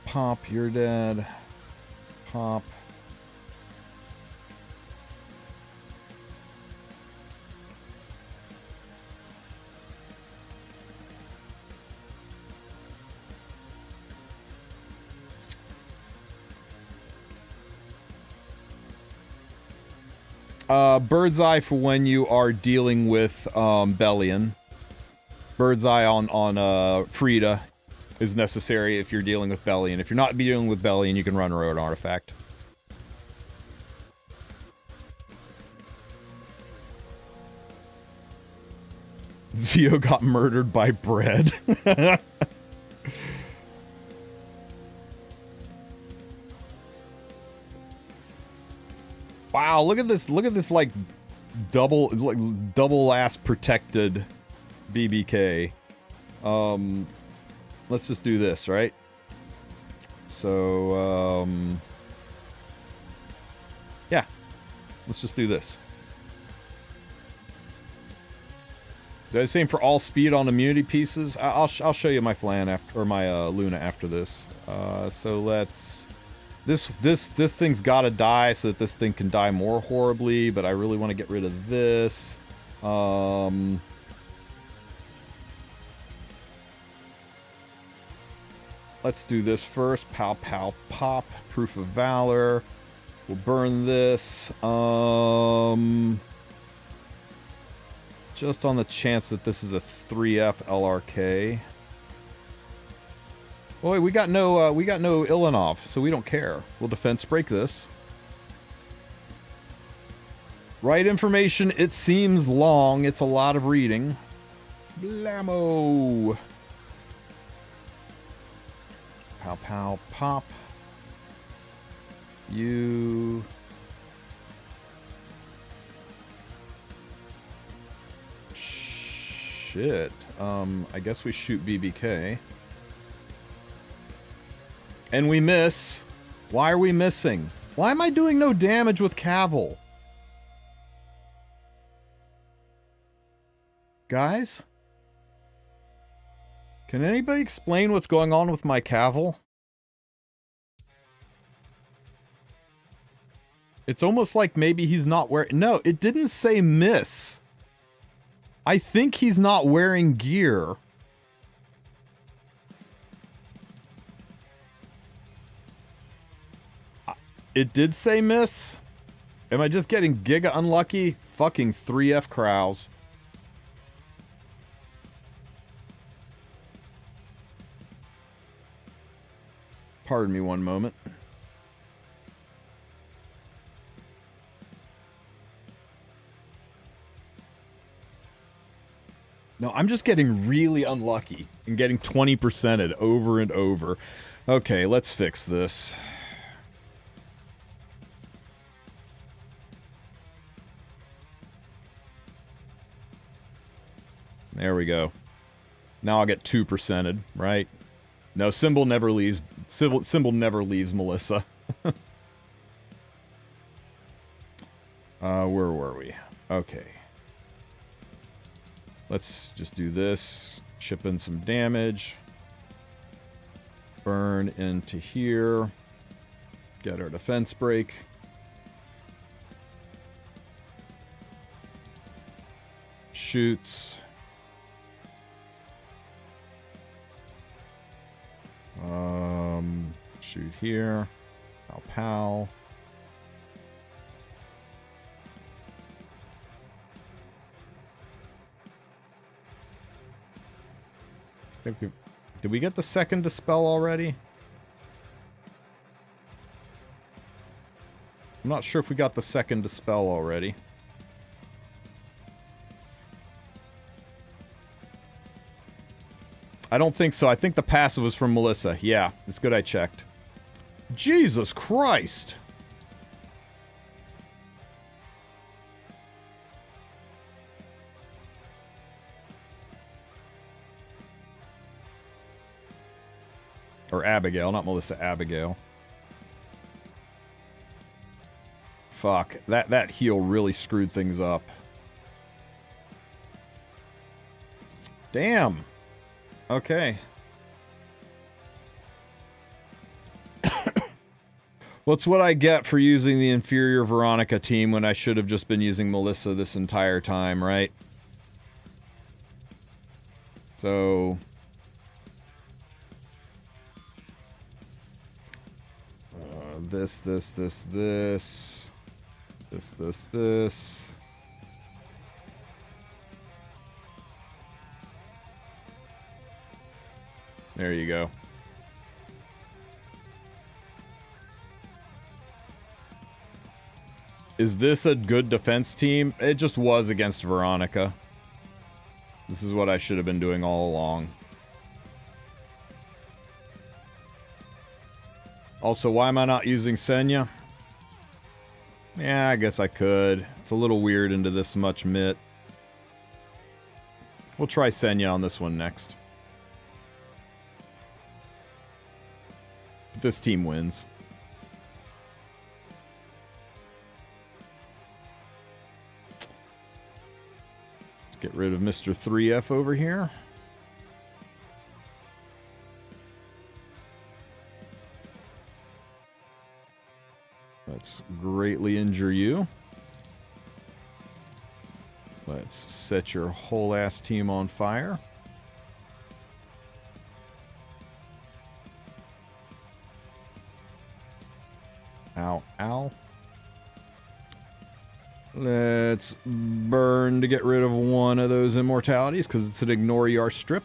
Pop, you're dead. Pop. Bird's eye for when you are dealing with Bellion. Bird's eye on Frida is necessary if you're dealing with Bellion. If you're not dealing with Bellion, you can run Road Artifact. Zio got murdered by bread. Wow, look at this like double ass protected BBK. Let's just do this, right? So yeah. Let's just do this. Did I say for all speed on immunity pieces? I'll show you my Flan after, or my Luna after this. So let's. This thing's gotta die so that this thing can die more horribly, but I really want to get rid of this. let's do this first. Pow, pow, pop. Proof of Valor. We'll burn this. Just on the chance that this is a 3F LRK. Oh, wait, we got no Ilanov, so we don't care. We'll defense break this. Right information, it seems long. It's a lot of reading. Blammo! Pow, pow, pop. You... Shit. I guess we shoot BBK. And we miss. Why are we missing? Why am I doing no damage with Cavill? Guys? Can anybody explain what's going on with my Cavill? It's almost like maybe he's not wearing... No, it didn't say miss. I think he's not wearing gear. It did say miss? Am I just getting giga unlucky? Fucking 3F Crows. Pardon me one moment. No, I'm just getting really unlucky and getting 20%ed over and over. Okay, let's fix this. There we go. Now I'll get 2%ed, right? No, Symbol never leaves. Symbol never leaves Melissa. Where were we? Okay. Let's just do this. Chip in some damage. Burn into here. Get our defense break. Shoots. Shoot here. Pow pow. Did we get the second dispel already? I'm not sure if we got the second dispel already. I don't think so. I think the passive was from Melissa. Yeah, it's good I checked. Jesus Christ! Or Abigail, not Melissa, Abigail. Fuck, that heal really screwed things up. Damn. Okay. What's what I get for using the inferior Veronica team when I should have just been using Melissa this entire time, right? So... this. There you go. Is this a good defense team? It just was against Veronica. This is what I should have been doing all along. Also, why am I not using Senya? Yeah, I guess I could. It's a little weird into this much mitt. We'll try Senya on this one next. This team wins. Let's get rid of Mr. 3F over here. Let's greatly injure you. Let's set your whole ass team on fire. Ow. Let's burn to get rid of one of those immortalities because it's an ignore ER strip.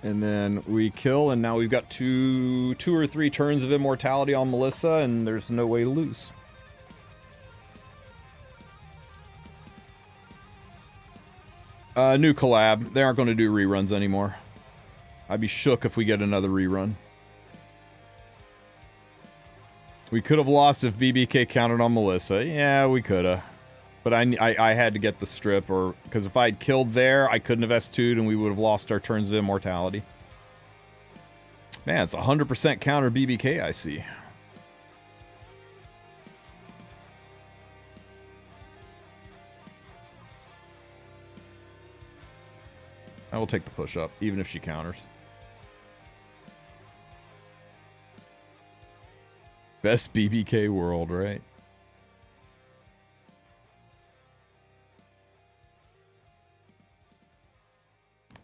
And then we kill, and now we've got two or three turns of immortality on Melissa, and there's no way to lose. New collab. They aren't going to do reruns anymore. I'd be shook if we get another rerun. We could have lost if BBK counted on Melissa. Yeah, we could have. But I had to get the strip, or because if I'd killed there, I couldn't have S2'd and we would have lost our turns of immortality. Man, it's 100% counter BBK, I see. I will take the push up, even if she counters. Best BBK world, right?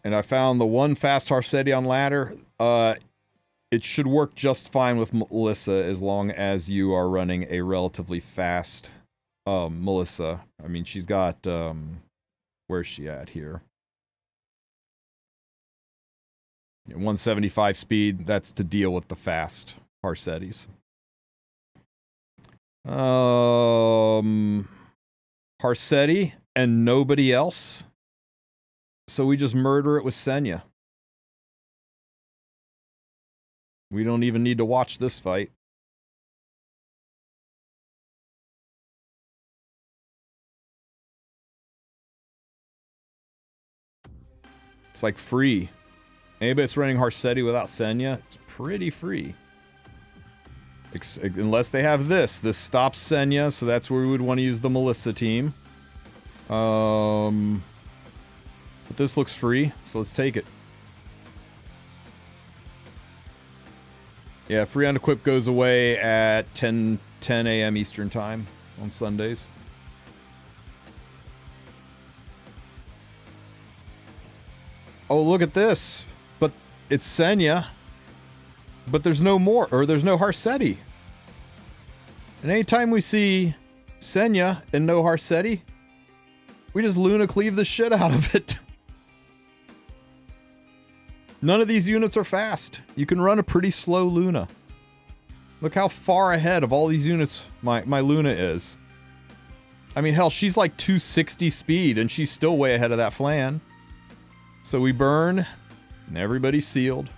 And I found the one fast Harsetti on ladder. It should work just fine with Melissa as long as you are running a relatively fast Melissa. I mean, she's got... where's she at here? 175 speed. That's to deal with the fast Harsettis. Harsetti and nobody else. So we just murder it with Senya. We don't even need to watch this fight. It's like free. Anybody that's running Harsetti without Senya, it's pretty free. Unless they have this. This stops Senya, so that's where we would want to use the Melissa team. But this looks free, so let's take it. Yeah, free unequip goes away at 10 a.m. Eastern time on Sundays. Oh, look at this. But it's Senya. But there's no more, or there's no Harsetti. And anytime we see Senya and no Harsetti, we just Luna cleave the shit out of it. None of these units are fast. You can run a pretty slow Luna. Look how far ahead of all these units my Luna is. I mean, hell, she's like 260 speed, and she's still way ahead of that Flan. So we burn, and everybody's sealed.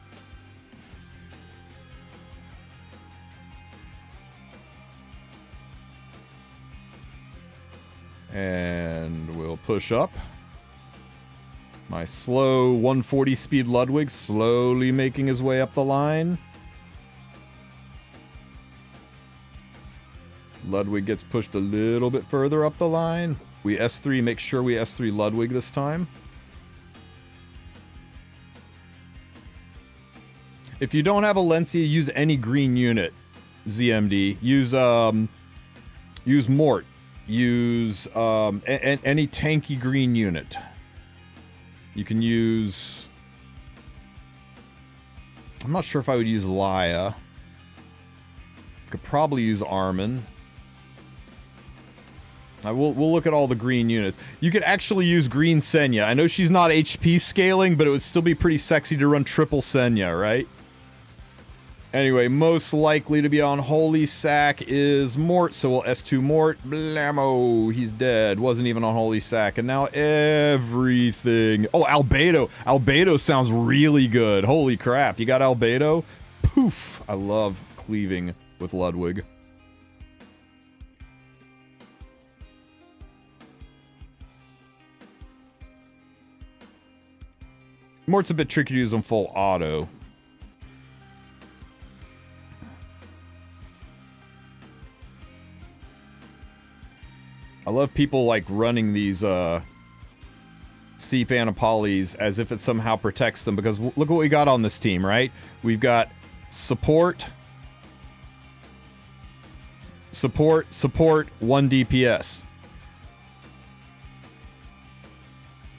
And we'll push up. My slow 140 speed Ludwig slowly making his way up the line. Ludwig gets pushed a little bit further up the line. We S3, make sure we S3 Ludwig this time. If you don't have a Lencia, use any green unit. ZMD. Use Mort. Use any tanky green unit. You can use... I'm not sure if I would use Laia. Could probably use Armin. We'll look at all the green units. You could actually use green Senya. I know she's not HP scaling, but it would still be pretty sexy to run triple Senya, right? Anyway, most likely to be on Holy Sack is Mort, so we'll S2 Mort. Blammo, he's dead. Wasn't even on Holy Sack, and now everything... Oh, Albedo. Albedo sounds really good. Holy crap, you got Albedo? Poof. I love cleaving with Ludwig. Mort's a bit tricky to use on full auto. I love people like running these C-Pan and Polys as if it somehow protects them, because look what we got on this team, right? We've got support, 1 DPS.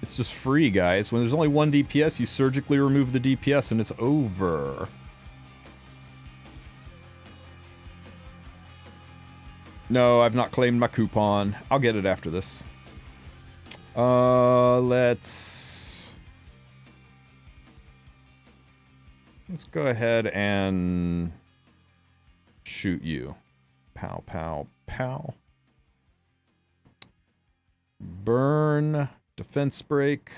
It's just free, guys. When there's only one DPS, you surgically remove the DPS and it's over. No, I've not claimed my coupon. I'll get it after this. Let's go ahead and shoot you. Pow, pow, pow. Burn. Defense break.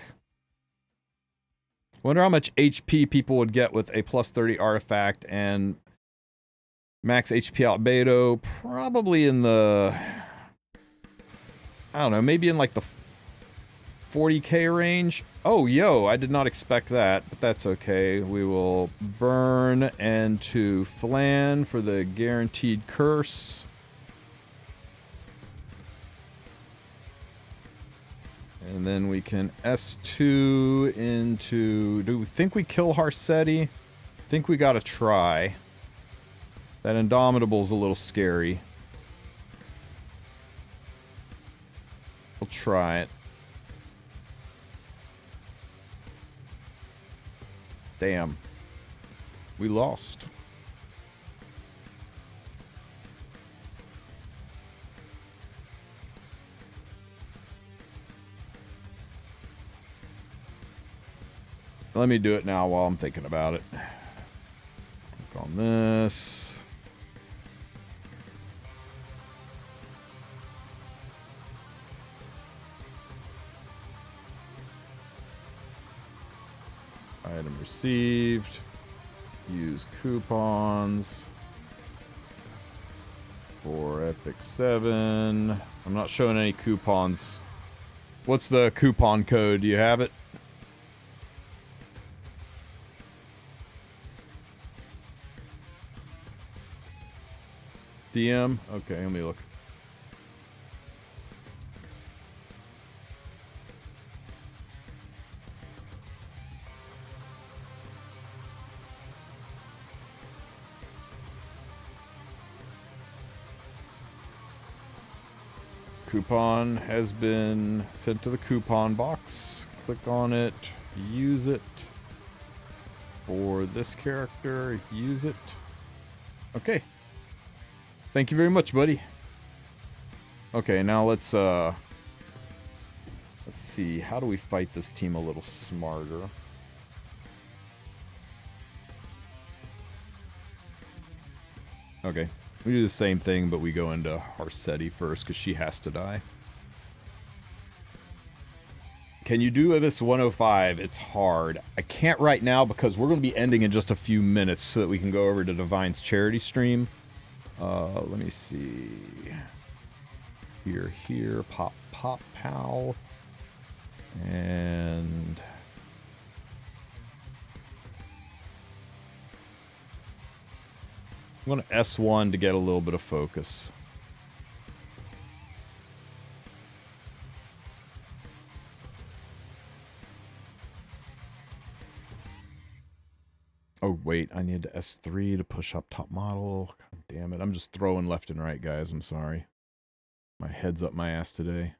Wonder how much HP people would get with a plus 30 artifact and max HP albedo. Probably in the... I don't know, maybe in like the 40k range. Oh, yo, I did not expect that, but that's okay. We will burn and to Flan for the guaranteed curse. And then we can S2 into... Do we think we kill Harsetti? Think we gotta try. That Indomitable's a little scary. We'll try it. Damn. We lost. Let me do it now while I'm thinking about it. Click on this. Item received. Use coupons. For Epic 7. I'm not showing any coupons. What's the coupon code? Do you have it? DM? Okay, let me look. Coupon has been sent to the coupon box. Click on it, use it. For this character, use it. Okay. Thank you very much, buddy. Okay, now let's see. How do we fight this team a little smarter? Okay. We do the same thing, but we go into Harsetti first, because she has to die. Can you do this 105? It's hard. I can't right now, because we're going to be ending in just a few minutes, so that we can go over to Divine's charity stream. Let me see. Here, pop, pop, pow. And... I'm going to S1 to get a little bit of focus. Oh, wait, I need to S3 to push up top model. God damn it. I'm just throwing left and right, guys. I'm sorry. My head's up my ass today.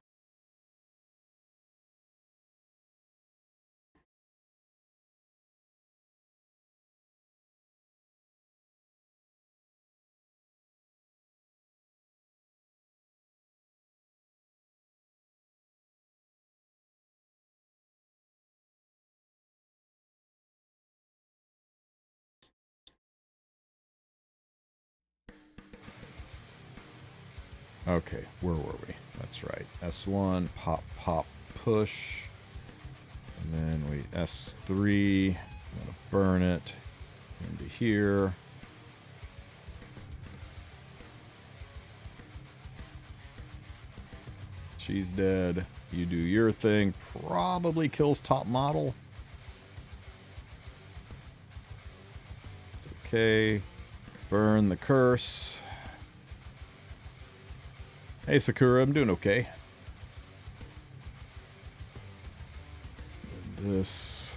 Okay, where were we? That's right. S1, pop, pop, push. And then we S3. I'm going to burn it into here. She's dead. You do your thing. Probably kills top model. It's okay. Burn the curse. Hey Sakura, I'm doing okay. And this.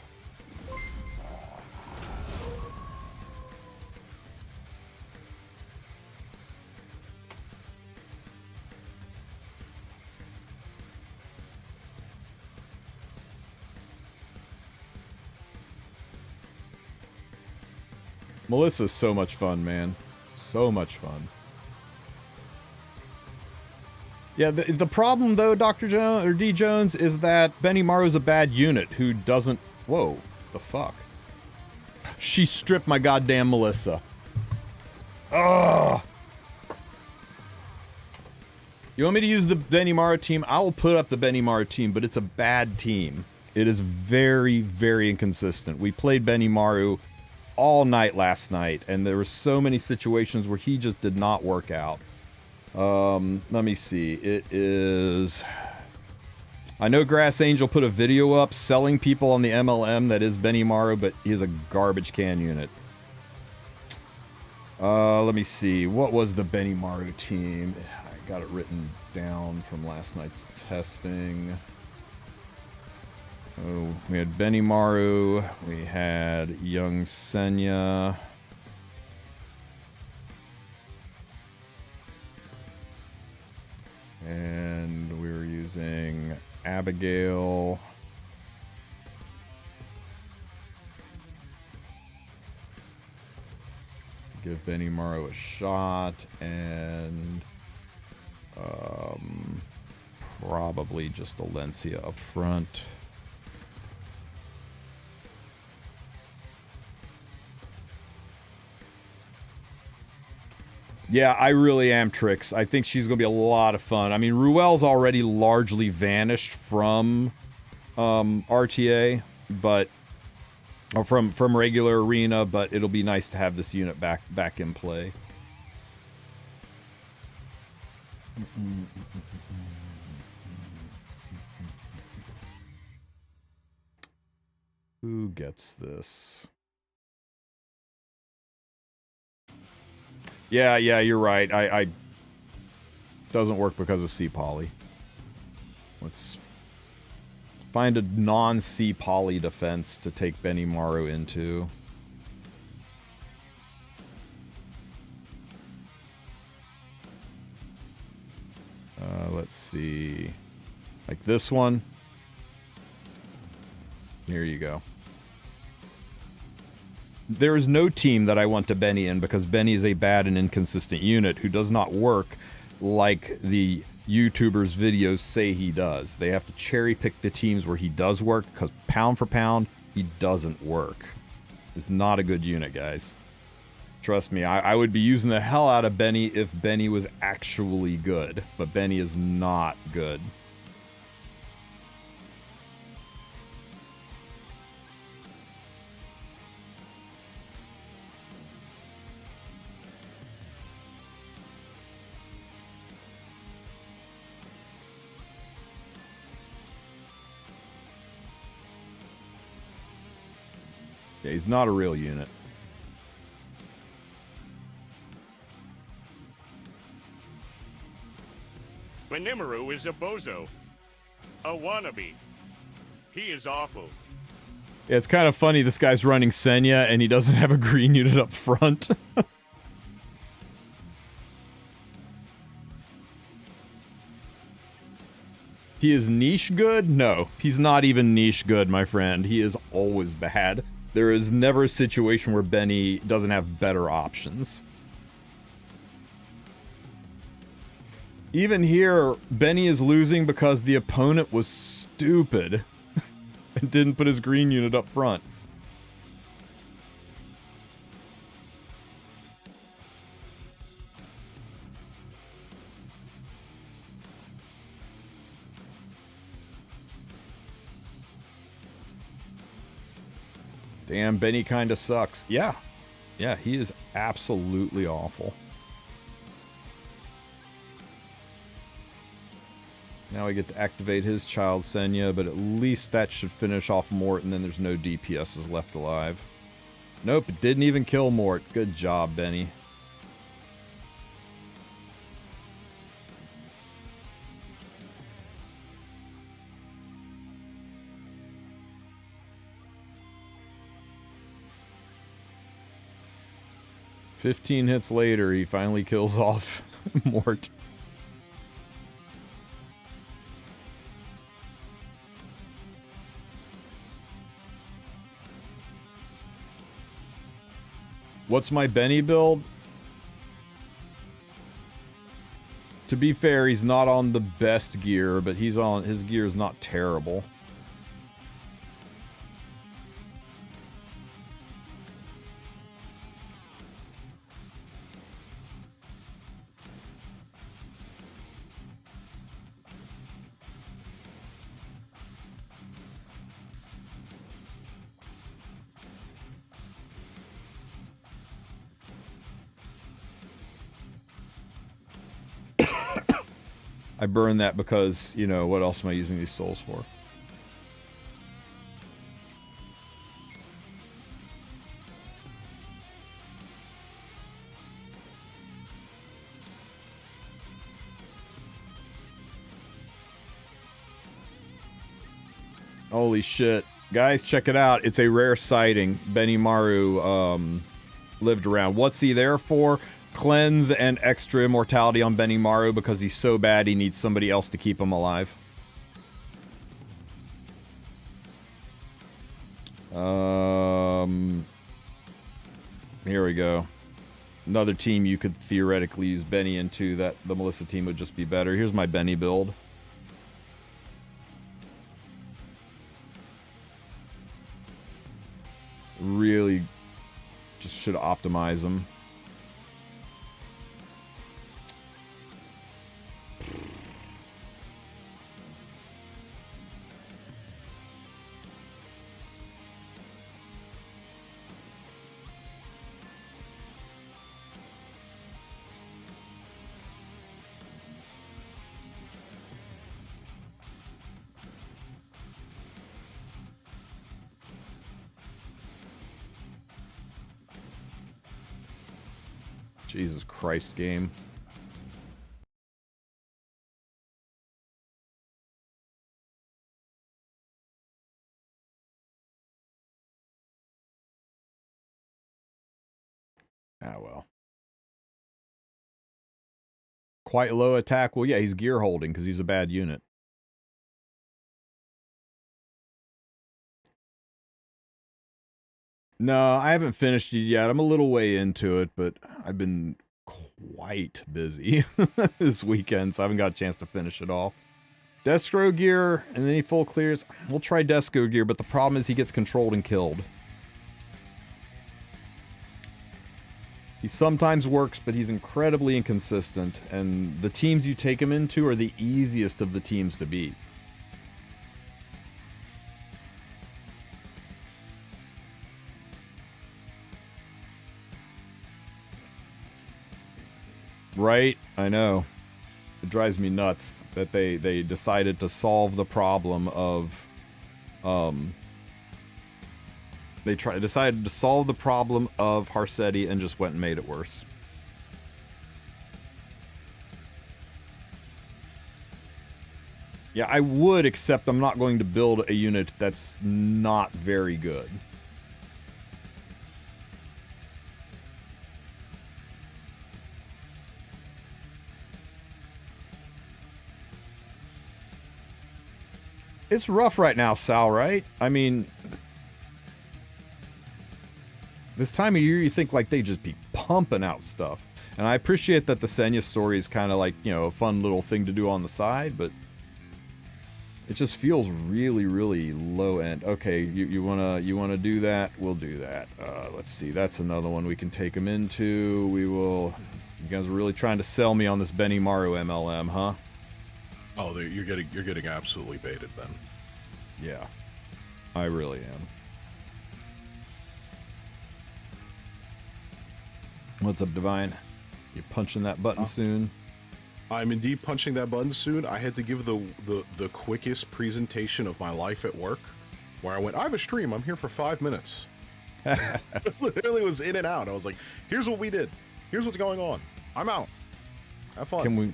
Melissa's so much fun, man. So much fun. Yeah, the problem though, Dr. Jones or D Jones, is that Benny Maru's a bad unit who doesn't. Whoa, the fuck? She stripped my goddamn Melissa. Ugh. You want me to use the Benny Maru team? I will put up the Benny Maru team, but it's a bad team. It is very, very inconsistent. We played Benny Maru all night last night, and there were so many situations where he just did not work out. Let me see. It is... I know Grass Angel put a video up selling people on the MLM that is Benny Maru, but he is a garbage can unit. Let me see. What was the Benny Maru team? I got it written down from last night's testing. Oh, we had Benny Maru. We had Young Senya. And we were using Abigail. Give Benny Maru a shot, and probably just Alencia up front. Yeah, I really am Trix. I think she's going to be a lot of fun. I mean, Ruel's already largely vanished from RTA, but or from regular arena, but it'll be nice to have this unit back in play. Who gets this? Yeah, you're right. I doesn't work because of C poly. Let's find a non-C poly defense to take Benny Maru into. Let's see. Like this one. Here you go. There is no team that I want to Benny in because Benny is a bad and inconsistent unit who does not work like the YouTubers' videos say he does. They have to cherry pick the teams where he does work because pound for pound, he doesn't work. It's not a good unit, guys. Trust me, I would be using the hell out of Benny if Benny was actually good, but Benny is not good. Yeah, he's not a real unit. Benimaru is a bozo. A wannabe. He is awful. Yeah, it's kind of funny this guy's running Senya and he doesn't have a green unit up front. He is niche good? No, he's not even niche good, my friend. He is always bad. There is never a situation where Benny doesn't have better options. Even here, Benny is losing because the opponent was stupid and didn't put his green unit up front. Damn, Benny kinda sucks. Yeah, he is absolutely awful. Now we get to activate his child Senya, but at least that should finish off Mort, and then there's no DPSs left alive. Nope, it didn't even kill Mort. Good job, Benny. "15 hits later, he finally kills off Mort. What's my Benny build? To be fair, he's not on the best gear, but his gear is not terrible. I burned that because, you know, what else am I using these souls for? Holy shit. Guys, check it out. It's a rare sighting. Benimaru lived around. What's he there for? Cleanse and extra immortality on Benimaru because he's so bad he needs somebody else to keep him alive. Here we go. Another team you could theoretically use Benny into. That the Melissa team would just be better. Here's my Benny build. Really just should optimize them. Jesus Christ, game. Ah, well. Quite low attack. Well, yeah, he's gear holding because he's a bad unit. No, I haven't finished it yet. I'm a little way into it, but I've been quite busy this weekend, so I haven't got a chance to finish it off. Destro gear, and then he full clears. We'll try Desco gear, but the problem is he gets controlled and killed. He sometimes works, but he's incredibly inconsistent, and the teams you take him into are the easiest of the teams to beat. Right? I know. It drives me nuts that they decided to solve the problem of, they decided to solve the problem of Harsetti and just went and made it worse. Yeah, I would, except I'm not going to build a unit that's not very good. It's rough right now, Sal, right? I mean, this time of year, you think like they just be pumping out stuff. And I appreciate that the Senya story is kind of like, you know, a fun little thing to do on the side, but it just feels really, really low end. Okay, you wanna do that? We'll do that. Let's see, that's another one we can take them into. We will. You guys are really trying to sell me on this Benimaru MLM, huh? Oh, you're getting absolutely baited then. Yeah, I really am. What's up, Divine? You punching that button soon? I'm indeed punching that button soon. I had to give the quickest presentation of my life at work, where I went, I have a stream. I'm here for 5 minutes. Literally was in and out. I was like, here's what we did. Here's what's going on. I'm out. Have fun.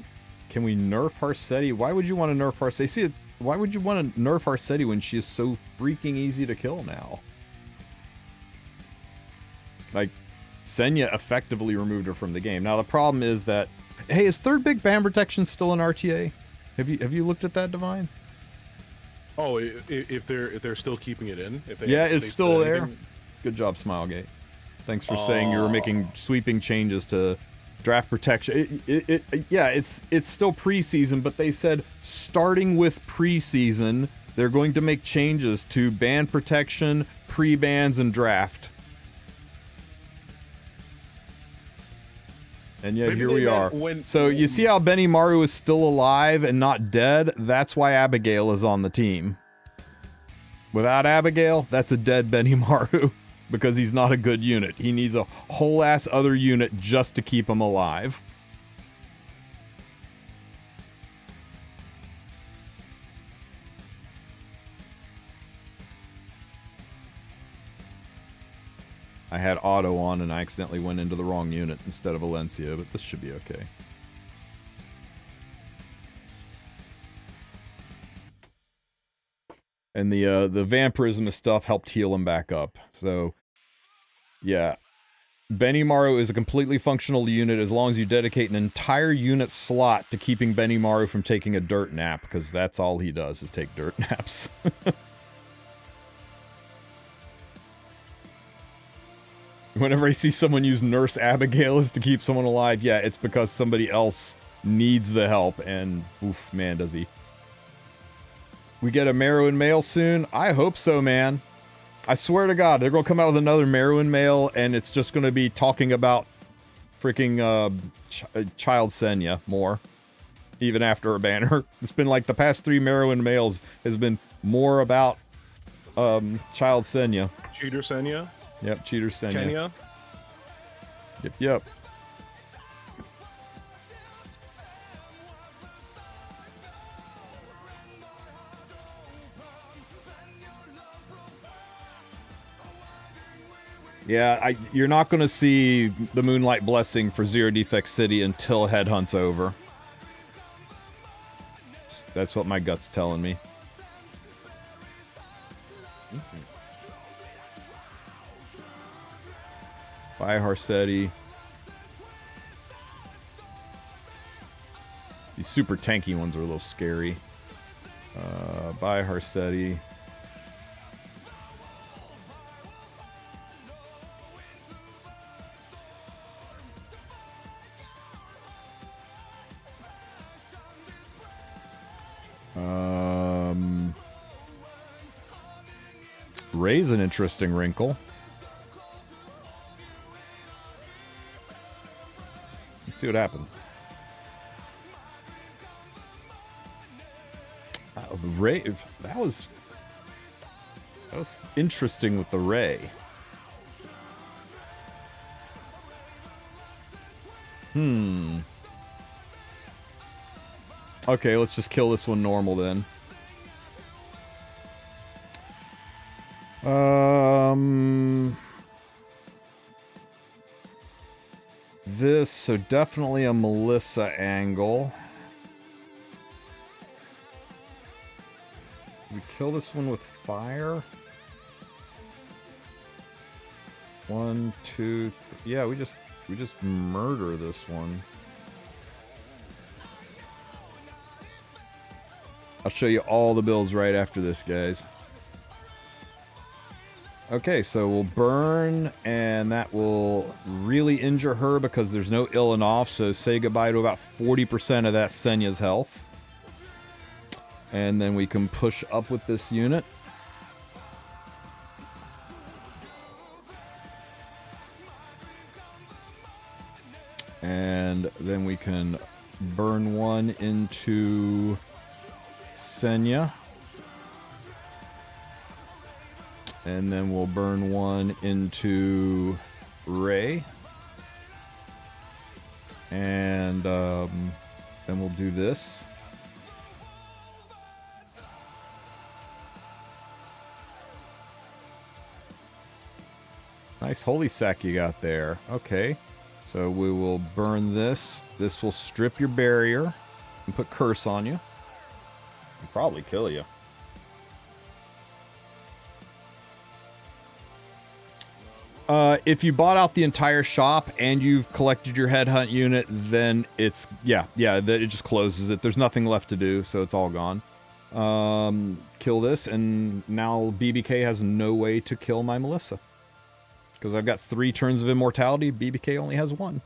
Can we nerf Harsetti? Why would you want to nerf Harsetti? See, why would you want to nerf Harsetti when she is so freaking easy to kill now? Like, Senya effectively removed her from the game. Now the problem is that, hey, is third big band protection still an RTA? Have you looked at that, Divine? Oh, if they're still keeping it in, if they yeah, it's still there. Anything... Good job, Smilegate. Thanks for saying you were making sweeping changes to draft protection. Yeah, it's still preseason, but they said starting with preseason, they're going to make changes to ban protection, pre-bans, and draft. And yet here we are. So you see how Benimaru is still alive and not dead? That's why Abigail is on the team. Without Abigail, that's a dead Benimaru because he's not a good unit. He needs a whole ass other unit just to keep him alive. I had auto on and I accidentally went into the wrong unit instead of Valencia, but this should be okay. And the vampirism stuff helped heal him back up. So, yeah. Benimaru is a completely functional unit as long as you dedicate an entire unit slot to keeping Benimaru from taking a dirt nap, because that's all he does is take dirt naps. Whenever I see someone use Nurse Abigail as to keep someone alive, yeah, it's because somebody else needs the help, and oof, man, does he. We get a Meruan male soon? I hope so, man. I swear to God, they're going to come out with another Meruan male, and it's just going to be talking about freaking Child Senya more, even after a banner. It's been like the past 3 Meruan males has been more about Child Senya. Cheater Senya? Yep, Cheater Senya. Kenya? Yep. Yeah, you're not going to see the Moonlight Blessing for Zero Defect City until Headhunt's over. That's what my gut's telling me. Bye, Harsetti. These super tanky ones are a little scary. Bye, Harsetti. Ray's an interesting wrinkle. Let's see what happens. Oh, the Ray, that was interesting with the Ray. Okay, let's just kill this one normal then. This, so definitely a Melissa angle. We kill this one with fire. 1, 2, yeah, we just murder this one. I'll show you all the builds right after this, guys. Okay, so we'll burn, and that will really injure her because there's no ill and off, so say goodbye to about 40% of that Senya's health. And then we can push up with this unit. And then we can burn one into Senya. And then we'll burn one into Ray. And then we'll do this. Nice holy sack you got there. Okay. So we will burn this. This will strip your barrier and put curse on you. And probably kill you. If you bought out the entire shop and you've collected your headhunt unit, then it's, it just closes it. There's nothing left to do, so it's all gone. Kill this, and now BBK has no way to kill my Melissa. Because I've got 3 turns of immortality. BBK only has 1.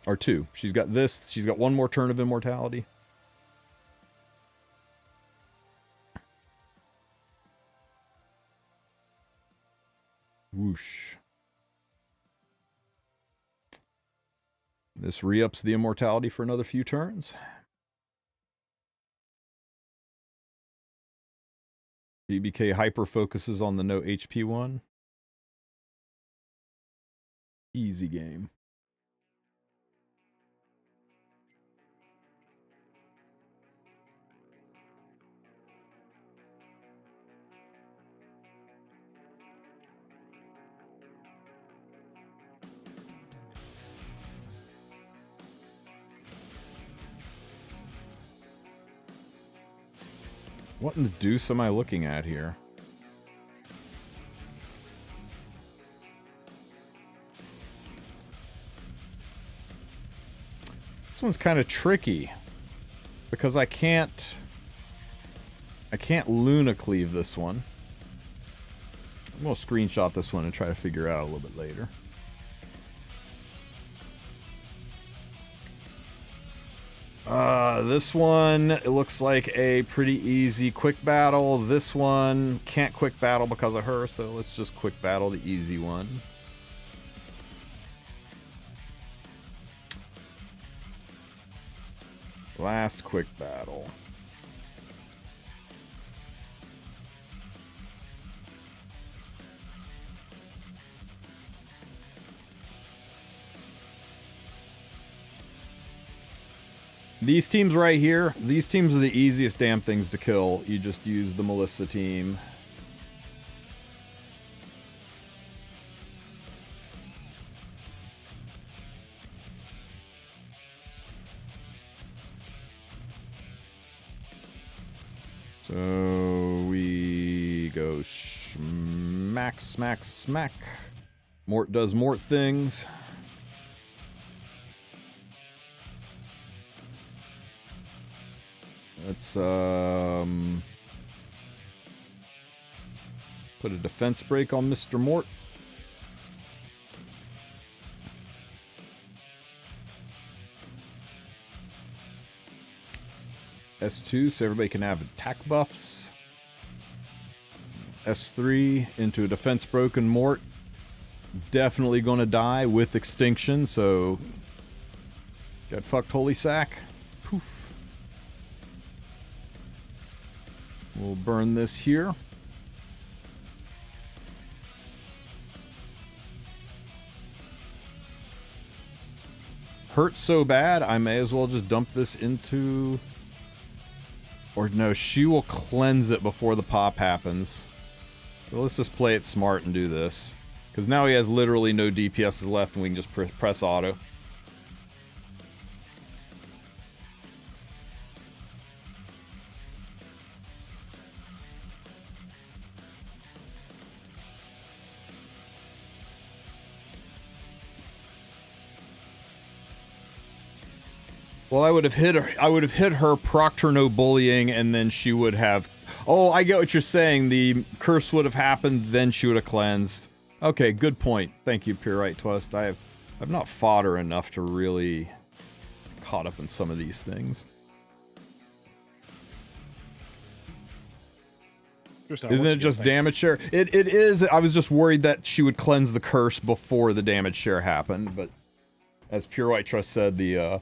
Or 2. She's got this. She's got 1 more turn of immortality. Whoosh. This re-ups the immortality for another few turns. BBK hyper focuses on the no HP one. Easy game. What in the deuce am I looking at here? This one's kind of tricky because I can't Luna cleave this one. I'm gonna screenshot this one and try to figure it out a little bit later. This one, it looks like a pretty easy quick battle. This one can't quick battle because of her, so let's just quick battle the easy one. Last quick battle. These teams right here, these teams are the easiest damn things to kill. You just use the Melissa team. So we go smack, smack, smack. Mort does Mort things. Let's put a defense break on Mr. Mort. S2 so everybody can have attack buffs. S3 into a defense broken Mort. Definitely gonna die with extinction, so get fucked, holy sack. Poof. We'll burn this here. Hurts so bad, I may as well just dump this into... Or no, she will cleanse it before the pop happens. So let's just play it smart and do this. Because now he has literally no DPSs left and we can just press auto. Well, I would have hit her. I would have hit her, procced her no bullying, and then she would have. Oh, I get what you're saying. The curse would have happened, then she would have cleansed. Okay, good point. Thank you, Pure Right Twist. I've not fought her enough to really caught up in some of these things. Isn't it just damage share? It is. I was just worried that she would cleanse the curse before the damage share happened, but as Pure White Trust said, the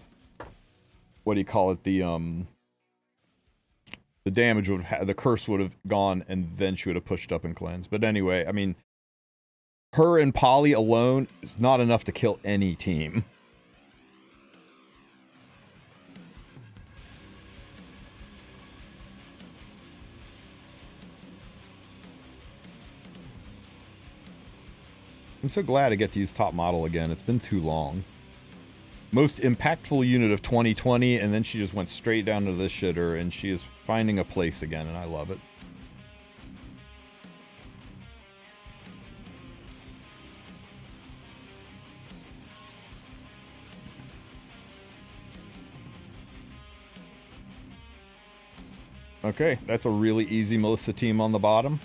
what do you call it? The damage would have, the curse would have gone, and then she would have pushed up and cleansed. But anyway, I mean, her and Polly alone is not enough to kill any team. I'm so glad I get to use top model again. It's been too long. Most impactful unit of 2020, and then she just went straight down to this shitter, and she is finding a place again, and I love it. Okay, that's a really easy Melissa team on the bottom.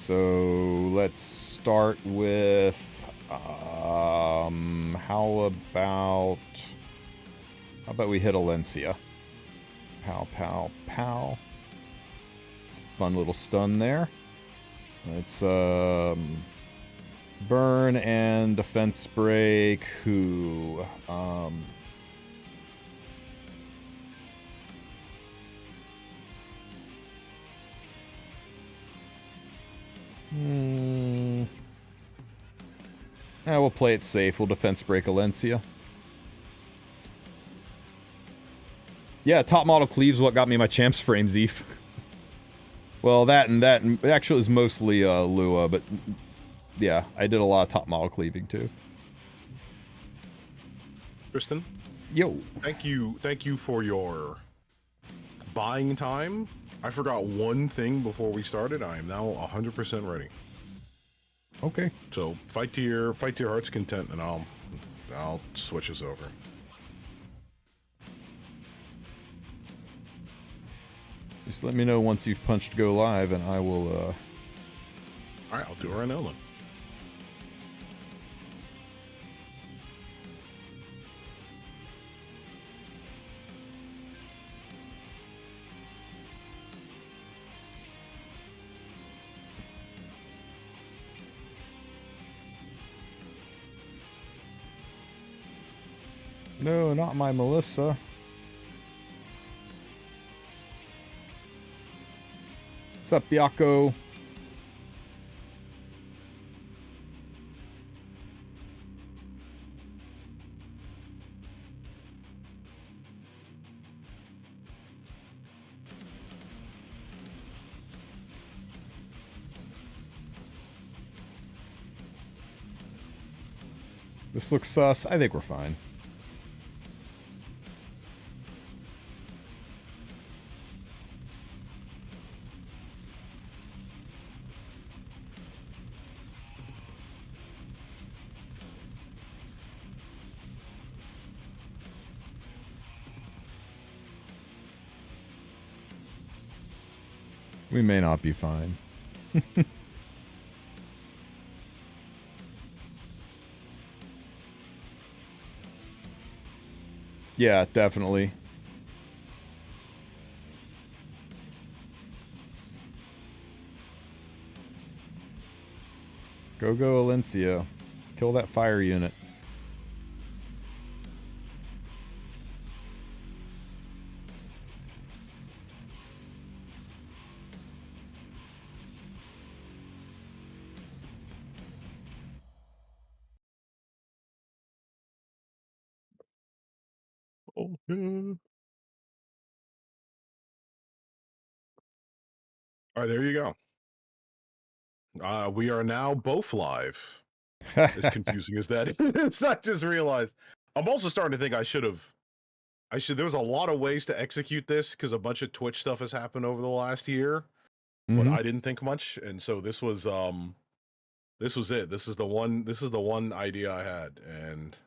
So let's start with how about we hit Alencia? Pow, pow, pow. It's a fun little stun there. It's burn and defense break. Who? We'll play it safe. We'll defense break Alencia. Yeah, top model cleaves what got me my champs frame, Zeef. Well, that actually was mostly Lua, but yeah, I did a lot of top model cleaving too. Tristen? Yo. Thank you for your buying time. I forgot one thing before we started. I am now 100% ready. Okay. So fight to your heart's content, and I'll switch us over. Just let me know once you've punched go live, and I will. All right, I'll do it right now then. No, not my Melissa. What's up, Yako? This looks sus. I think we're fine. We may not be fine. Yeah, definitely. Go Alencia. Kill that fire unit. Oh, yeah. All right, there you go. We are now both live. As confusing as that is, I just realized. I'm also starting to think I should. There's a lot of ways to execute this because a bunch of Twitch stuff has happened over the last year, but I didn't think much, and so this was it. This is the one idea I had, and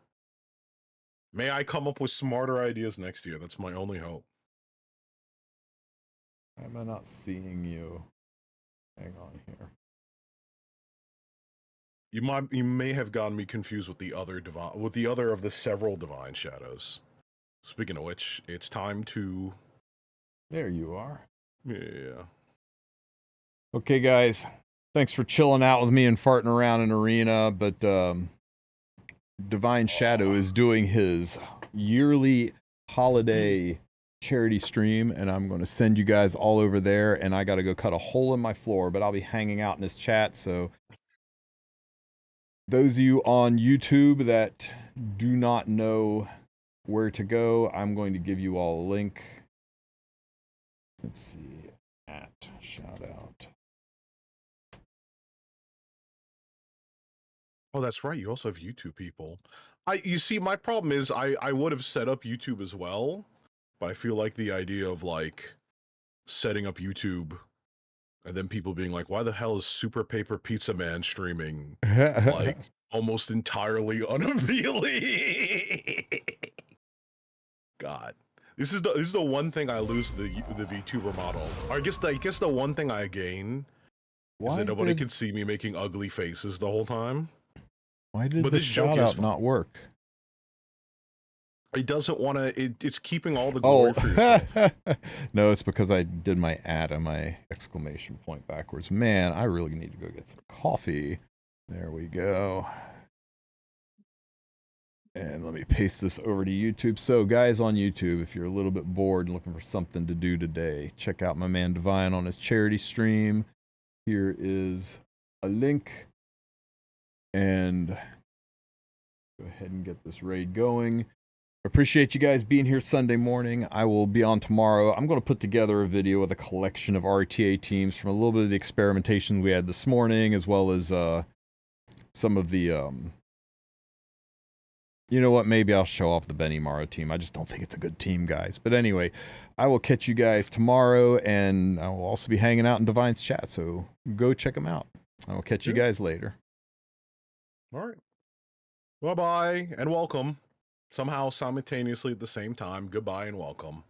may I come up with smarter ideas next year. That's my only hope. Am I not seeing you? Hang on here. You may have gotten me confused with the other of the several divine shadows. Speaking of which, it's time to. There you are. Yeah. Okay, guys. Thanks for chilling out with me and farting around in arena, but Divine Shadow is doing his yearly holiday charity stream, and I'm going to send you guys all over there, and I got to go cut a hole in my floor, but I'll be hanging out in his chat, so those of you on YouTube that do not know where to go, I'm going to give you all a link. Let's see. Shout out. Oh, that's right. You also have YouTube people. You see, my problem is I would have set up YouTube as well, but I feel like the idea of like setting up YouTube and then people being like, why the hell is Super Paper Pizza Man streaming like almost entirely unappealing? God. This is the one thing I lose the VTuber model. Or I guess the one thing I gain Is that nobody could see me making ugly faces the whole time? Why did But the this joke shout is out not work? It doesn't want to. It's keeping all the glory for yourself. No, it's because I did my ad and my exclamation point backwards. Man, I really need to go get some coffee. There we go. And let me paste this over to YouTube. So, guys on YouTube, if you're a little bit bored and looking for something to do today, check out my man Divine on his charity stream. Here is a link. And go ahead and get this raid going. Appreciate you guys being here Sunday morning. I will be on tomorrow. I'm going to put together a video with a collection of RTA teams from a little bit of the experimentation we had this morning, as well as some of the... You know what? Maybe I'll show off the Benny Morrow team. I just don't think it's a good team, guys. But anyway, I will catch you guys tomorrow, and I will also be hanging out in Divine's chat, so go check them out. I will catch you guys later. All right. Bye-bye, and welcome. Somehow, simultaneously at the same time, goodbye and welcome.